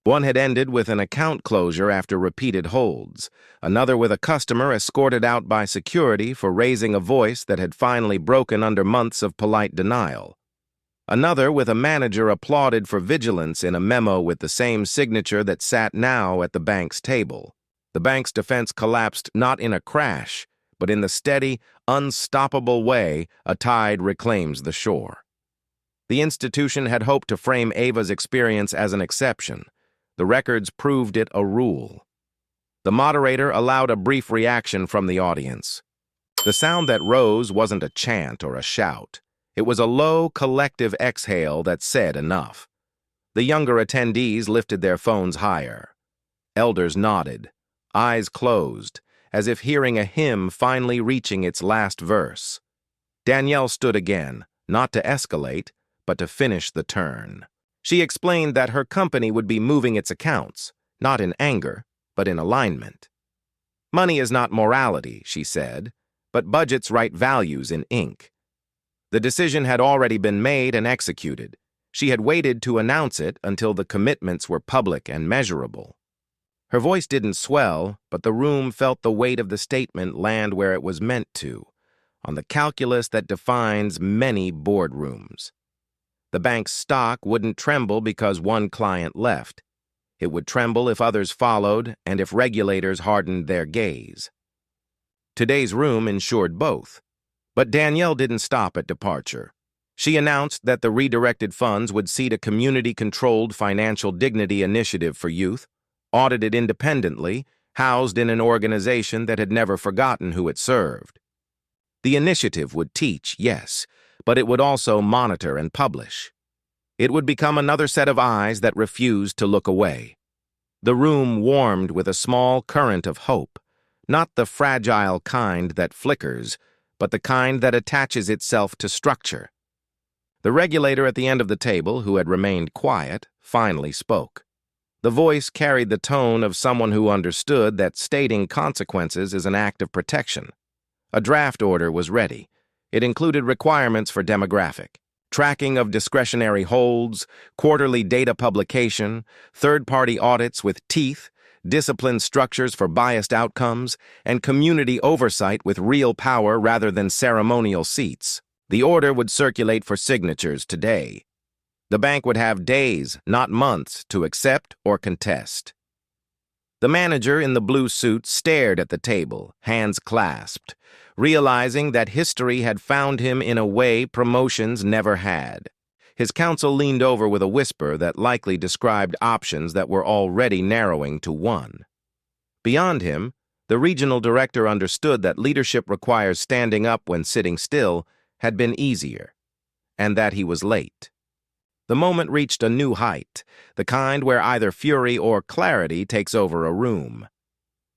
One had ended with an account closure after repeated holds, another with a customer escorted out by security for raising a voice that had finally broken under months of polite denial. Another with a manager applauded for vigilance in a memo with the same signature that sat now at the bank's table. The bank's defense collapsed not in a crash, but in the steady, unstoppable way a tide reclaims the shore. The institution had hoped to frame Ava's experience as an exception. The records proved it a rule. The moderator allowed a brief reaction from the audience. The sound that rose wasn't a chant or a shout. It was a low, collective exhale that said enough. The younger attendees lifted their phones higher. Elders nodded, eyes closed, as if hearing a hymn finally reaching its last verse. Danielle stood again, not to escalate, but to finish the turn. She explained that her company would be moving its accounts, not in anger, but in alignment. Money is not morality, she said, but budgets write values in ink. The decision had already been made and executed. She had waited to announce it until the commitments were public and measurable. Her voice didn't swell, but the room felt the weight of the statement land where it was meant to, on the calculus that defines many boardrooms. The bank's stock wouldn't tremble because one client left. It would tremble if others followed and if regulators hardened their gaze. Today's room ensured both. But Danielle didn't stop at departure. She announced that the redirected funds would seed a community-controlled financial dignity initiative for youth, audited independently, housed in an organization that had never forgotten who it served. The initiative would teach, yes, but it would also monitor and publish. It would become another set of eyes that refused to look away. The room warmed with a small current of hope, not the fragile kind that flickers, but the kind that attaches itself to structure. The regulator at the end of the table, who had remained quiet, finally spoke. The voice carried the tone of someone who understood that stating consequences is an act of protection. A draft order was ready. It included requirements for demographic, tracking of discretionary holds, quarterly data publication, third-party audits with teeth, disciplined structures for biased outcomes, and community oversight with real power rather than ceremonial seats. The order would circulate for signatures today. The bank would have days, not months, to accept or contest. The manager in the blue suit stared at the table, hands clasped, realizing that history had found him in a way promotions never had. His counsel leaned over with a whisper that likely described options that were already narrowing to one. Beyond him, the regional director understood that leadership requires standing up when sitting still had been easier, and that he was late. The moment reached a new height, the kind where either fury or clarity takes over a room.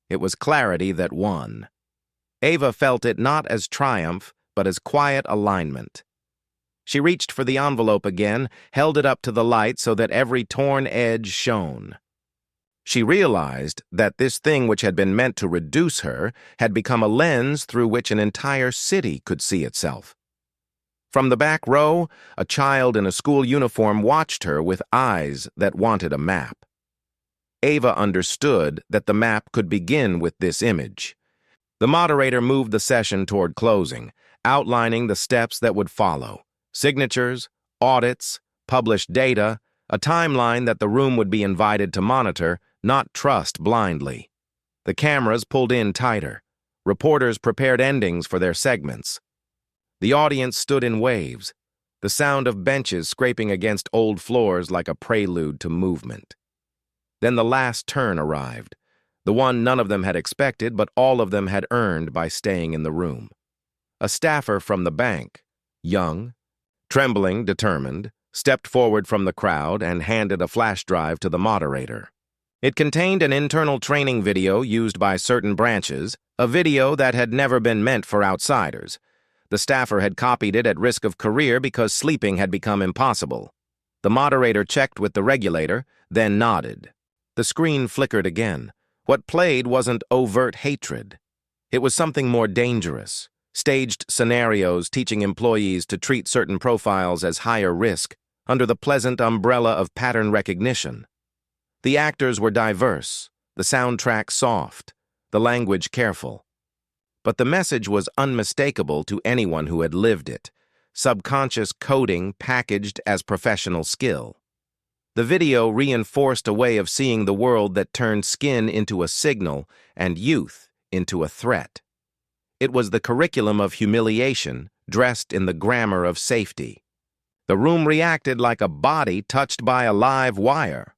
It was clarity that won. Ava felt it not as triumph, but as quiet alignment. She reached for the envelope again, held it up to the light so that every torn edge shone. She realized that this thing which had been meant to reduce her had become a lens through which an entire city could see itself. From the back row, a child in a school uniform watched her with eyes that wanted a map. Ava understood that the map could begin with this image. The moderator moved the session toward closing, outlining the steps that would follow. Signatures, audits, published data, a timeline that the room would be invited to monitor, not trust blindly. The cameras pulled in tighter. Reporters prepared endings for their segments. The audience stood in waves, the sound of benches scraping against old floors like a prelude to movement. Then the last turn arrived, the one none of them had expected, but all of them had earned by staying in the room. A staffer from the bank, young, trembling, determined, stepped forward from the crowd and handed a flash drive to the moderator. It contained an internal training video used by certain branches, a video that had never been meant for outsiders. The staffer had copied it at risk of career because sleeping had become impossible. The moderator checked with the regulator, then nodded. The screen flickered again. What played wasn't overt hatred. It was something more dangerous. Staged scenarios teaching employees to treat certain profiles as higher risk under the pleasant umbrella of pattern recognition. The actors were diverse, the soundtrack soft, the language careful. But the message was unmistakable to anyone who had lived it, subconscious coding packaged as professional skill. The video reinforced a way of seeing the world that turned skin into a signal and youth into a threat. It was the curriculum of humiliation, dressed in the grammar of safety. The room reacted like a body touched by a live wire.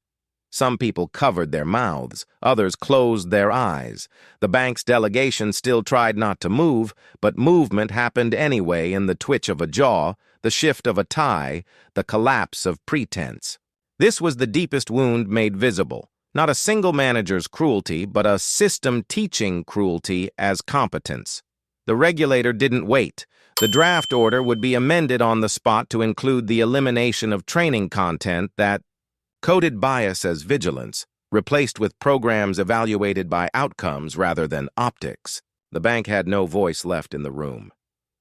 Some people covered their mouths, others closed their eyes. The bank's delegation still tried not to move, but movement happened anyway in the twitch of a jaw, the shift of a tie, the collapse of pretense. This was the deepest wound made visible, not a single manager's cruelty, but a system teaching cruelty as competence. The regulator didn't wait. The draft order would be amended on the spot to include the elimination of training content that coded bias as vigilance, replaced with programs evaluated by outcomes rather than optics. The bank had no voice left in the room.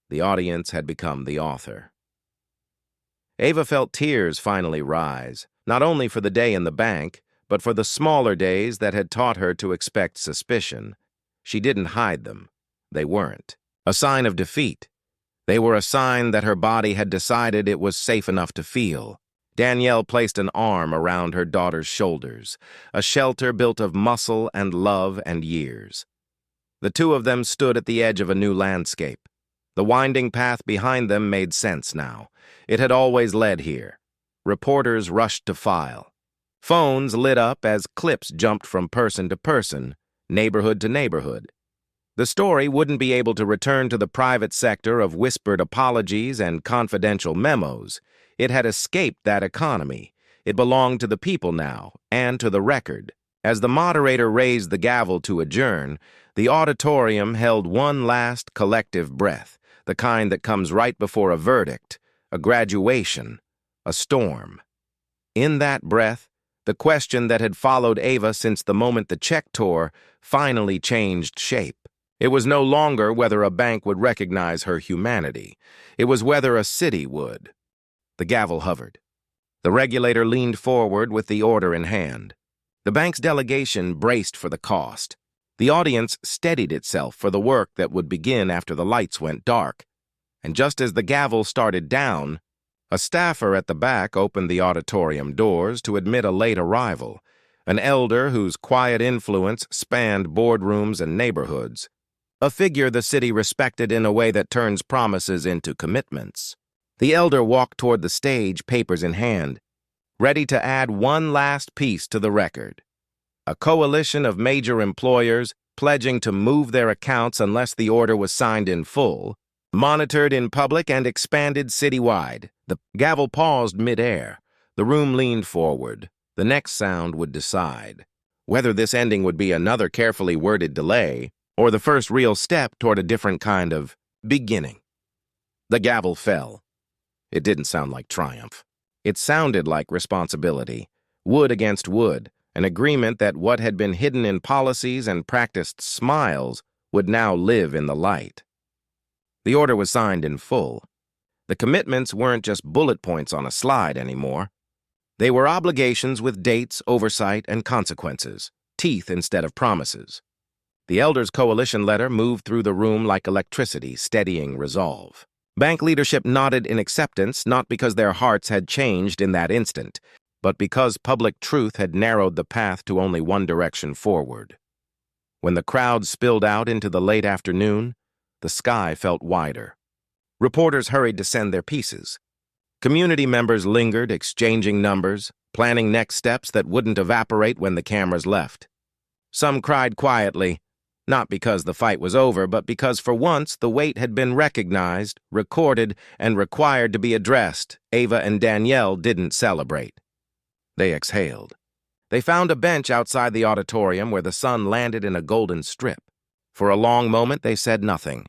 The audience had become the author. Ava felt tears finally rise, not only for the day in the bank, but for the smaller days that had taught her to expect suspicion. She didn't hide them. They weren't a sign of defeat. They were a sign that her body had decided it was safe enough to feel. Danielle placed an arm around her daughter's shoulders, a shelter built of muscle and love and years. The two of them stood at the edge of a new landscape. The winding path behind them made sense now. It had always led here. Reporters rushed to file. Phones lit up as clips jumped from person to person, neighborhood to neighborhood. The story wouldn't be able to return to the private sector of whispered apologies and confidential memos. It had escaped that economy. It belonged to the people now, and to the record. As the moderator raised the gavel to adjourn, the auditorium held one last collective breath, the kind that comes right before a verdict, a graduation, a storm. In that breath, the question that had followed Ava since the moment the check tore finally changed shape. It was no longer whether a bank would recognize her humanity. It was whether a city would. The gavel hovered. The regulator leaned forward with the order in hand. The bank's delegation braced for the cost. The audience steadied itself for the work that would begin after the lights went dark. And just as the gavel started down, a staffer at the back opened the auditorium doors to admit a late arrival, an elder whose quiet influence spanned boardrooms and neighborhoods, a figure the city respected in a way that turns promises into commitments. The elder walked toward the stage, papers in hand, ready to add one last piece to the record. A coalition of major employers pledging to move their accounts unless the order was signed in full, monitored in public and expanded citywide. The gavel paused mid-air. The room leaned forward. The next sound would decide whether this ending would be another carefully worded delay or the first real step toward a different kind of beginning. The gavel fell. It didn't sound like triumph. It sounded like responsibility, wood against wood, an agreement that what had been hidden in policies and practiced smiles would now live in the light. The order was signed in full. The commitments weren't just bullet points on a slide anymore. They were obligations with dates, oversight, and consequences, teeth instead of promises. The elders' coalition letter moved through the room like electricity, steadying resolve. Bank leadership nodded in acceptance, not because their hearts had changed in that instant, but because public truth had narrowed the path to only one direction forward. When the crowd spilled out into the late afternoon, the sky felt wider. Reporters hurried to send their pieces. Community members lingered, exchanging numbers, planning next steps that wouldn't evaporate when the cameras left. Some cried quietly, not because the fight was over, but because for once the weight had been recognized, recorded, and required to be addressed. Ava and Danielle didn't celebrate. They exhaled. They found a bench outside the auditorium where the sun landed in a golden strip. For a long moment they said nothing.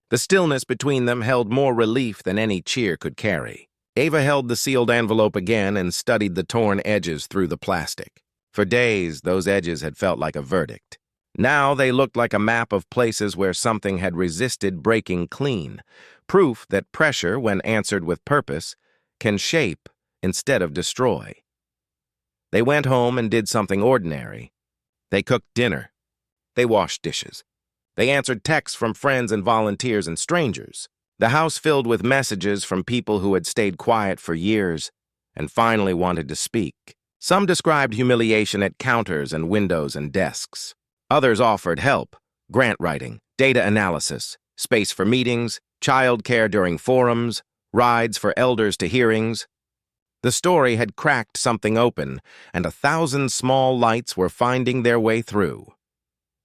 The stillness between them held more relief than any cheer could carry. Ava held the sealed envelope again and studied the torn edges through the plastic. For days, those edges had felt like a verdict. Now they looked like a map of places where something had resisted breaking clean, proof that pressure, when answered with purpose, can shape instead of destroy. They went home and did something ordinary. They cooked dinner. They washed dishes. They answered texts from friends and volunteers and strangers. The house filled with messages from people who had stayed quiet for years and finally wanted to speak. Some described humiliation at counters and windows and desks. Others offered help, grant writing, data analysis, space for meetings, child care during forums, rides for elders to hearings. The story had cracked something open, and 1,000 small lights were finding their way through.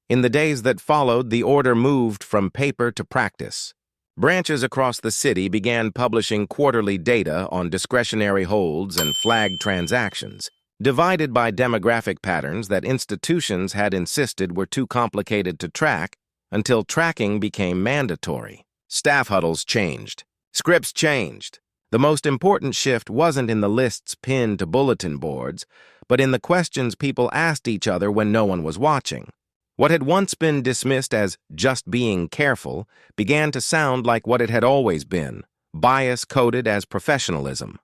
In the days that followed, the order moved from paper to practice. Branches across the city began publishing quarterly data on discretionary holds and flagged transactions, divided by demographic patterns that institutions had insisted were too complicated to track until tracking became mandatory. Staff huddles changed. Scripts changed. The most important shift wasn't in the lists pinned to bulletin boards, but in the questions people asked each other when no one was watching. What had once been dismissed as just being careful began to sound like what it had always been, bias coded as professionalism.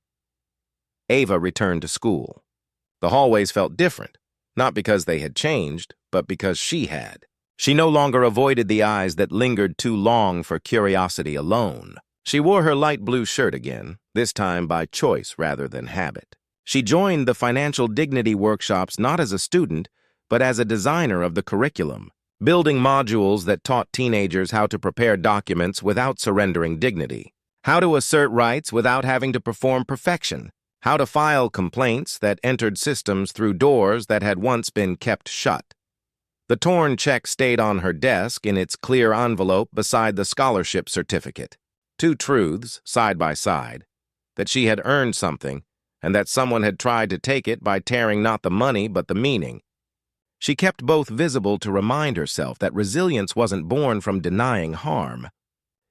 Ava returned to school. The hallways felt different, not because they had changed, but because she had. She no longer avoided the eyes that lingered too long for curiosity alone. She wore her light blue shirt again, this time by choice rather than habit. She joined the financial dignity workshops not as a student, but as a designer of the curriculum, building modules that taught teenagers how to prepare documents without surrendering dignity, how to assert rights without having to perform perfection, how to file complaints that entered systems through doors that had once been kept shut. The torn check stayed on her desk in its clear envelope beside the scholarship certificate. Two truths, side by side, that she had earned something and that someone had tried to take it by tearing not the money but the meaning. She kept both visible to remind herself that resilience wasn't born from denying harm.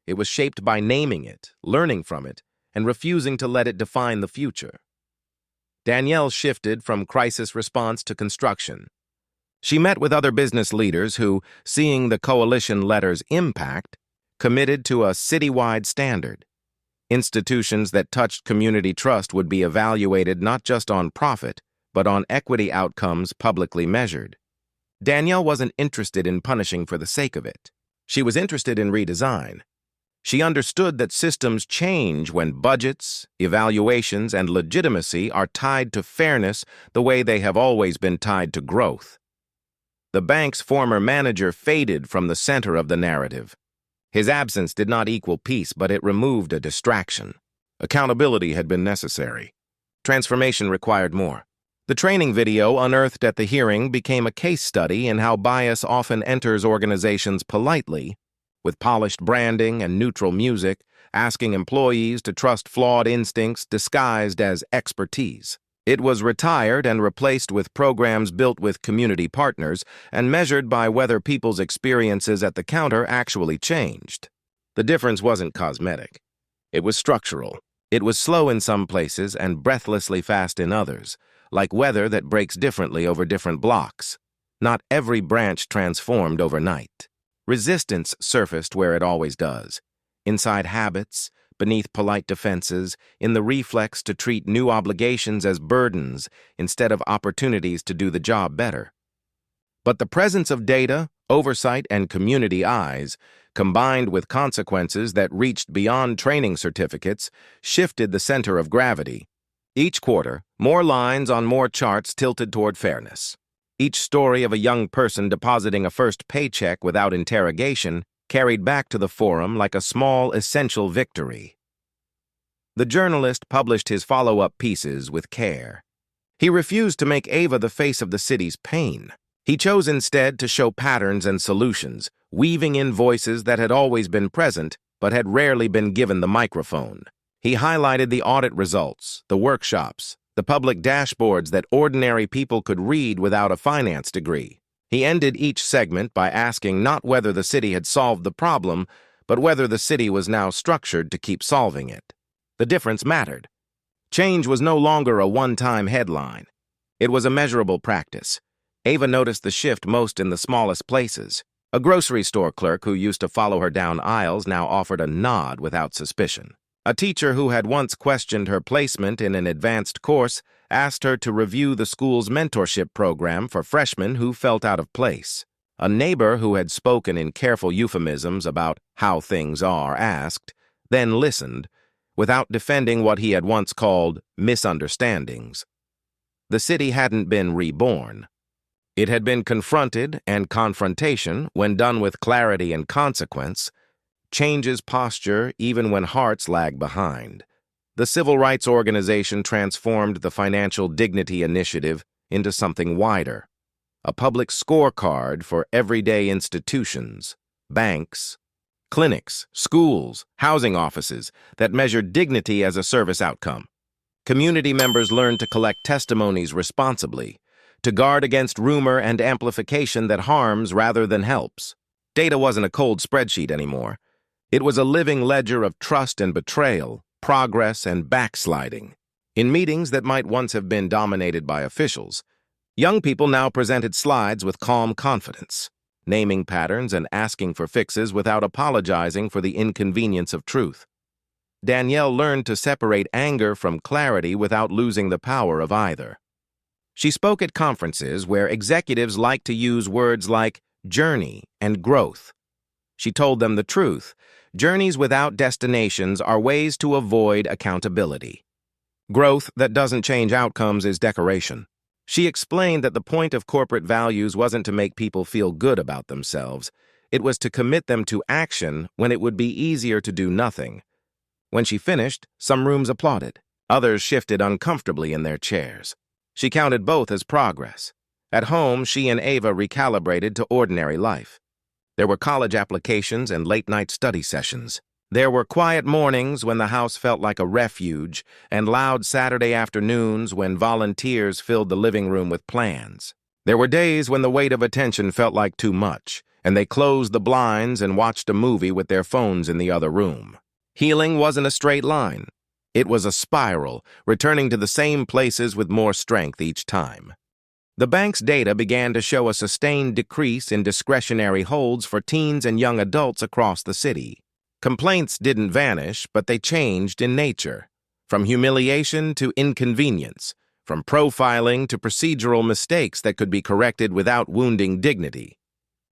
It was shaped by naming it, learning from it, and refusing to let it define the future. Danielle shifted from crisis response to construction. She met with other business leaders who, seeing the coalition letter's impact, committed to a citywide standard. Institutions that touched community trust would be evaluated not just on profit, but on equity outcomes publicly measured. Danielle wasn't interested in punishing for the sake of it. She was interested in redesign. She understood that systems change when budgets, evaluations, and legitimacy are tied to fairness the way they have always been tied to growth. The bank's former manager faded from the center of the narrative. His absence did not equal peace, but it removed a distraction. Accountability had been necessary. Transformation required more. The training video unearthed at the hearing became a case study in how bias often enters organizations politely, with polished branding and neutral music, asking employees to trust flawed instincts disguised as expertise. It was retired and replaced with programs built with community partners and measured by whether people's experiences at the counter actually changed. The difference wasn't cosmetic. It was structural. It was slow in some places and breathlessly fast in others, like weather that breaks differently over different blocks. Not every branch transformed overnight. Resistance surfaced where it always does, inside habits, beneath polite defenses, in the reflex to treat new obligations as burdens instead of opportunities to do the job better. But the presence of data, oversight, and community eyes, combined with consequences that reached beyond training certificates, shifted the center of gravity. Each quarter, more lines on more charts tilted toward fairness. Each story of a young person depositing a first paycheck without interrogation carried back to the forum like a small, essential victory. The journalist published his follow-up pieces with care. He refused to make Ava the face of the city's pain. He chose instead to show patterns and solutions, weaving in voices that had always been present but had rarely been given the microphone. He highlighted the audit results, the workshops, the public dashboards that ordinary people could read without a finance degree. He ended each segment by asking not whether the city had solved the problem, but whether the city was now structured to keep solving it. The difference mattered. Change was no longer a one-time headline. It was a measurable practice. Ava noticed the shift most in the smallest places. A grocery store clerk who used to follow her down aisles now offered a nod without suspicion. A teacher who had once questioned her placement in an advanced course asked her to review the school's mentorship program for freshmen who felt out of place. A neighbor who had spoken in careful euphemisms about how things are asked, then listened, without defending what he had once called misunderstandings. The city hadn't been reborn. It had been confronted, and confrontation, when done with clarity and consequence, changes posture even when hearts lag behind. The civil rights organization transformed the Financial Dignity Initiative into something wider, a public scorecard for everyday institutions, banks, clinics, schools, housing offices that measured dignity as a service outcome. Community members learned to collect testimonies responsibly, to guard against rumor and amplification that harms rather than helps. Data wasn't a cold spreadsheet anymore. It was a living ledger of trust and betrayal, progress and backsliding. In meetings that might once have been dominated by officials, young people now presented slides with calm confidence, naming patterns and asking for fixes without apologizing for the inconvenience of truth. Danielle learned to separate anger from clarity without losing the power of either. She spoke at conferences where executives liked to use words like journey and growth. She told them the truth. Journeys without destinations are ways to avoid accountability. Growth that doesn't change outcomes is decoration. She explained that the point of corporate values wasn't to make people feel good about themselves. It was to commit them to action when it would be easier to do nothing. When she finished, some rooms applauded. Others shifted uncomfortably in their chairs. She counted both as progress. At home, she and Ava recalibrated to ordinary life. There were college applications and late-night study sessions. There were quiet mornings when the house felt like a refuge, and loud Saturday afternoons when volunteers filled the living room with plans. There were days when the weight of attention felt like too much, and they closed the blinds and watched a movie with their phones in the other room. Healing wasn't a straight line. It was a spiral, returning to the same places with more strength each time. The bank's data began to show a sustained decrease in discretionary holds for teens and young adults across the city. Complaints didn't vanish, but they changed in nature, from humiliation to inconvenience, from profiling to procedural mistakes that could be corrected without wounding dignity.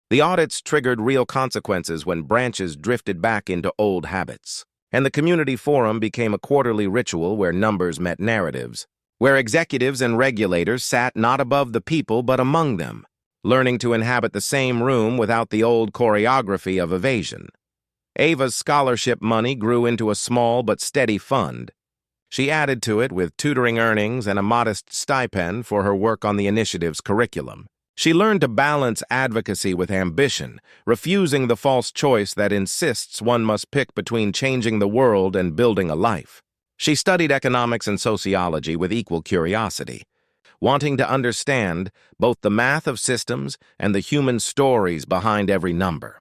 The audits triggered real consequences when branches drifted back into old habits, and the community forum became a quarterly ritual where numbers met narratives, where executives and regulators sat not above the people but among them, learning to inhabit the same room without the old choreography of evasion. Ava's scholarship money grew into a small but steady fund. She added to it with tutoring earnings and a modest stipend for her work on the initiative's curriculum. She learned to balance advocacy with ambition, refusing the false choice that insists one must pick between changing the world and building a life. She studied economics and sociology with equal curiosity, wanting to understand both the math of systems and the human stories behind every number.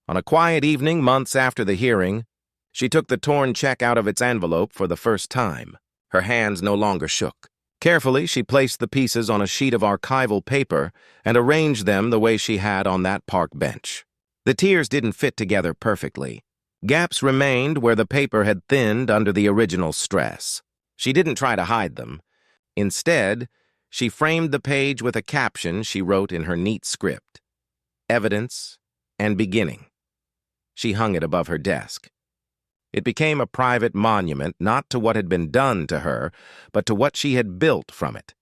On a quiet evening months after the hearing, she took the torn check out of its envelope for the first time. Her hands no longer shook. Carefully, she placed the pieces on a sheet of archival paper and arranged them the way she had on that park bench. The tiers didn't fit together perfectly. Gaps remained where the paper had thinned under the original stress. She didn't try to hide them. Instead, she framed the page with a caption she wrote in her neat script: Evidence and Beginning. She hung it above her desk. It became a private monument not to what had been done to her, but to what she had built from it.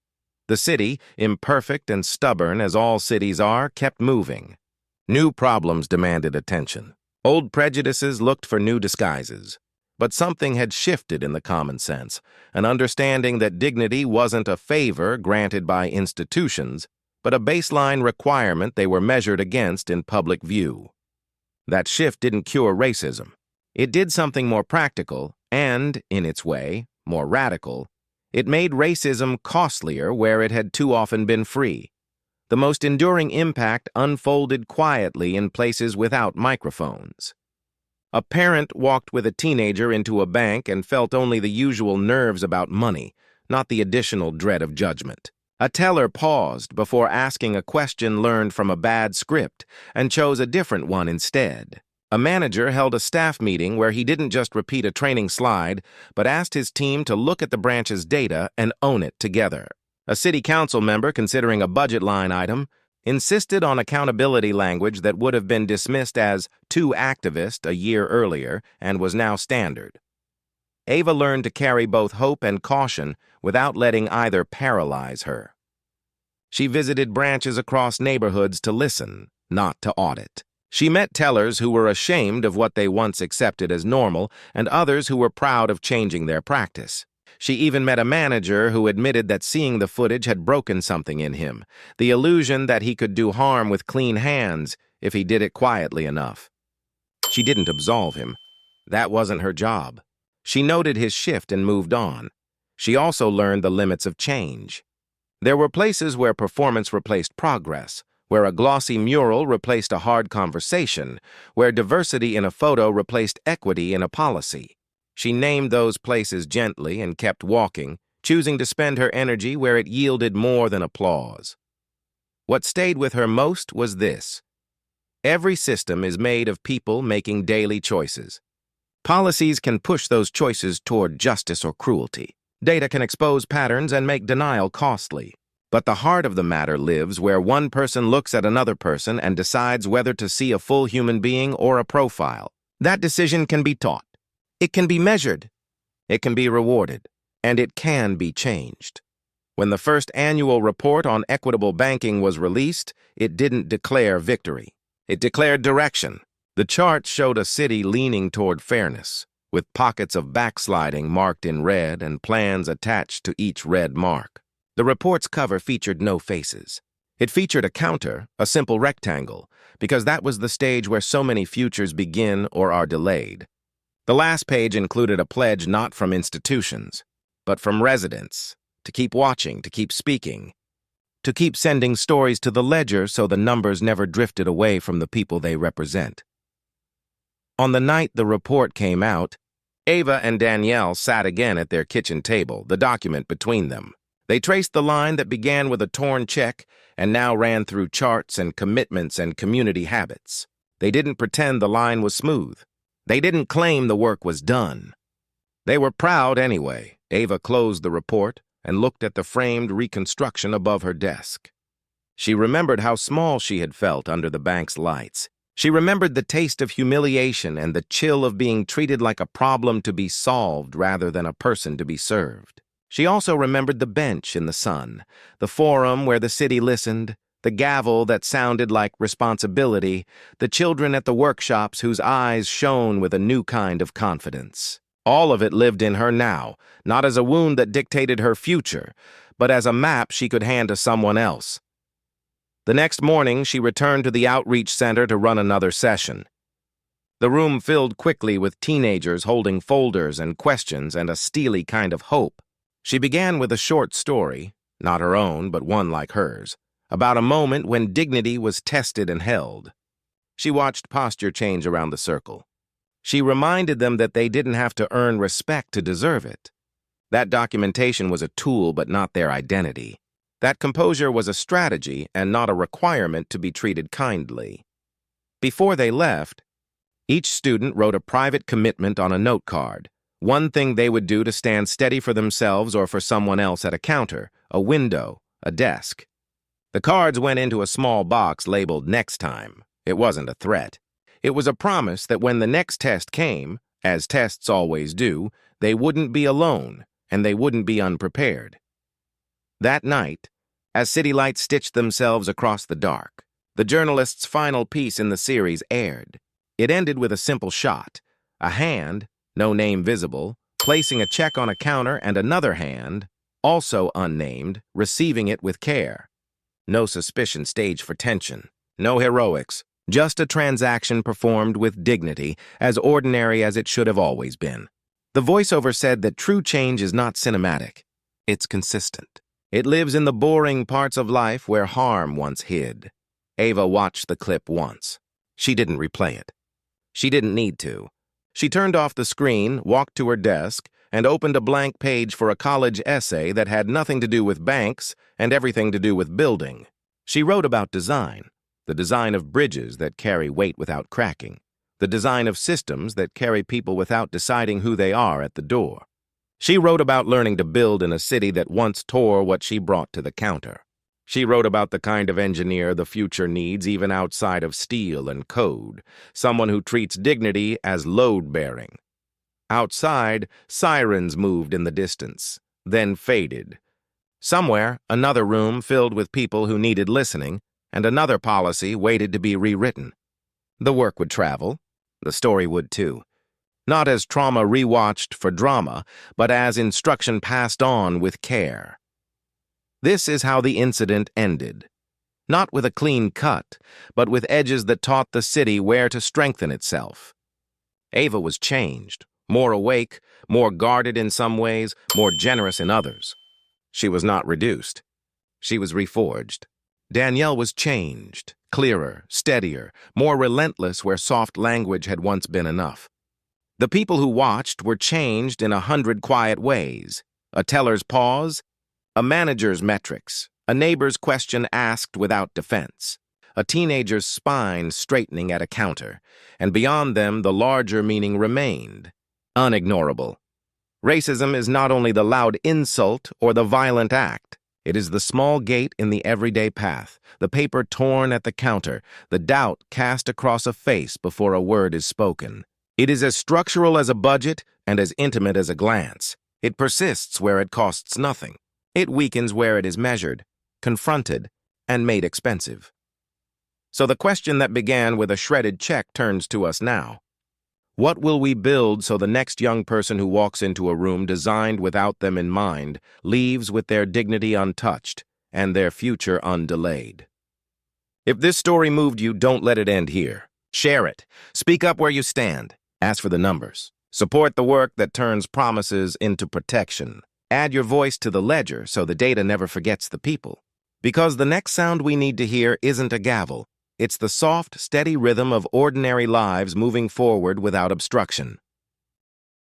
The city, imperfect and stubborn as all cities are, kept moving. New problems demanded attention. Old prejudices looked for new disguises. But something had shifted in the common sense, an understanding that dignity wasn't a favor granted by institutions, but a baseline requirement they were measured against in public view. That shift didn't cure racism. It did something more practical and, in its way, more radical. It made racism costlier where it had too often been free. The most enduring impact unfolded quietly in places without microphones. A parent walked with a teenager into a bank and felt only the usual nerves about money, not the additional dread of judgment. A teller paused before asking a question learned from a bad script and chose a different one instead. A manager held a staff meeting where he didn't just repeat a training slide, but asked his team to look at the branch's data and own it together. A city council member, considering a budget line item, insisted on accountability language that would have been dismissed as too activist a year earlier and was now standard. Ava learned to carry both hope and caution without letting either paralyze her. She visited branches across neighborhoods to listen, not to audit. She met tellers who were ashamed of what they once accepted as normal and others who were proud of changing their practice. She even met a manager who admitted that seeing the footage had broken something in him, the illusion that he could do harm with clean hands if he did it quietly enough. She didn't absolve him. That wasn't her job. She noted his shift and moved on. She also learned the limits of change. There were places where performance replaced progress, where a glossy mural replaced a hard conversation, where diversity in a photo replaced equity in a policy. She named those places gently and kept walking, choosing to spend her energy where it yielded more than applause. What stayed with her most was this: every system is made of people making daily choices. Policies can push those choices toward justice or cruelty. Data can expose patterns and make denial costly. But the heart of the matter lives where one person looks at another person and decides whether to see a full human being or a profile. That decision can be taught. It can be measured. It can be rewarded. And it can be changed. When the first annual report on equitable banking was released, it didn't declare victory. It declared direction. The charts showed a city leaning toward fairness, with pockets of backsliding marked in red and plans attached to each red mark. The report's cover featured no faces. It featured a counter, a simple rectangle, because that was the stage where so many futures begin or are delayed. The last page included a pledge not from institutions, but from residents, to keep watching, to keep speaking, to keep sending stories to the ledger so the numbers never drifted away from the people they represent. On the night the report came out, Ava and Danielle sat again at their kitchen table, the document between them. They traced the line that began with a torn check and now ran through charts and commitments and community habits. They didn't pretend the line was smooth. They didn't claim the work was done. They were proud anyway. Ava closed the report and looked at the framed reconstruction above her desk. She remembered how small she had felt under the bank's lights. She remembered the taste of humiliation and the chill of being treated like a problem to be solved rather than a person to be served. She also remembered the bench in the sun, the forum where the city listened, the gavel that sounded like responsibility, the children at the workshops whose eyes shone with a new kind of confidence. All of it lived in her now, not as a wound that dictated her future, but as a map she could hand to someone else. The next morning, she returned to the outreach center to run another session. The room filled quickly with teenagers holding folders and questions and a steely kind of hope. She began with a short story, not her own, but one like hers, about a moment when dignity was tested and held. She watched posture change around the circle. She reminded them that they didn't have to earn respect to deserve it. That documentation was a tool but not their identity. That composure was a strategy and not a requirement to be treated kindly. Before they left, each student wrote a private commitment on a note card. One thing they would do to stand steady for themselves or for someone else at a counter, a window, a desk. The cards went into a small box labeled "Next Time." It wasn't a threat. It was a promise that when the next test came, as tests always do, they wouldn't be alone and they wouldn't be unprepared. That night, as city lights stitched themselves across the dark, the journalist's final piece in the series aired. It ended with a simple shot, a hand, no name visible, placing a check on a counter and another hand, also unnamed, receiving it with care. No suspicion staged for tension, no heroics, just a transaction performed with dignity, as ordinary as it should have always been. The voiceover said that true change is not cinematic, it's consistent. It lives in the boring parts of life where harm once hid. Ava watched the clip once. She didn't replay it. She didn't need to. She turned off the screen, walked to her desk, and opened a blank page for a college essay that had nothing to do with banks and everything to do with building. She wrote about design, the design of bridges that carry weight without cracking, the design of systems that carry people without deciding who they are at the door. She wrote about learning to build in a city that once tore what she brought to the counter. She wrote about the kind of engineer the future needs even outside of steel and code, someone who treats dignity as load-bearing. Outside, sirens moved in the distance, then faded. Somewhere, another room filled with people who needed listening, and another policy waited to be rewritten. The work would travel. The story would too. Not as trauma rewatched for drama, but as instruction passed on with care. This is how the incident ended. Not with a clean cut, but with edges that taught the city where to strengthen itself. Ava was changed, more awake, more guarded in some ways, more generous in others. She was not reduced. She was reforged. Danielle was changed, clearer, steadier, more relentless where soft language had once been enough. The people who watched were changed in 100 quiet ways. A teller's pause, a manager's metrics, a neighbor's question asked without defense, a teenager's spine straightening at a counter, and beyond them the larger meaning remained, unignorable. Racism is not only the loud insult or the violent act. It is the small gate in the everyday path, the paper torn at the counter, the doubt cast across a face before a word is spoken. It is as structural as a budget and as intimate as a glance. It persists where it costs nothing. It weakens where it is measured, confronted, and made expensive. So the question that began with a shredded check turns to us now. What will we build so the next young person who walks into a room designed without them in mind leaves with their dignity untouched and their future undelayed? If this story moved you, don't let it end here. Share it. Speak up where you stand. Ask for the numbers. Support the work that turns promises into protection. Add your voice to the ledger so the data never forgets the people. Because the next sound we need to hear isn't a gavel. It's the soft, steady rhythm of ordinary lives moving forward without obstruction.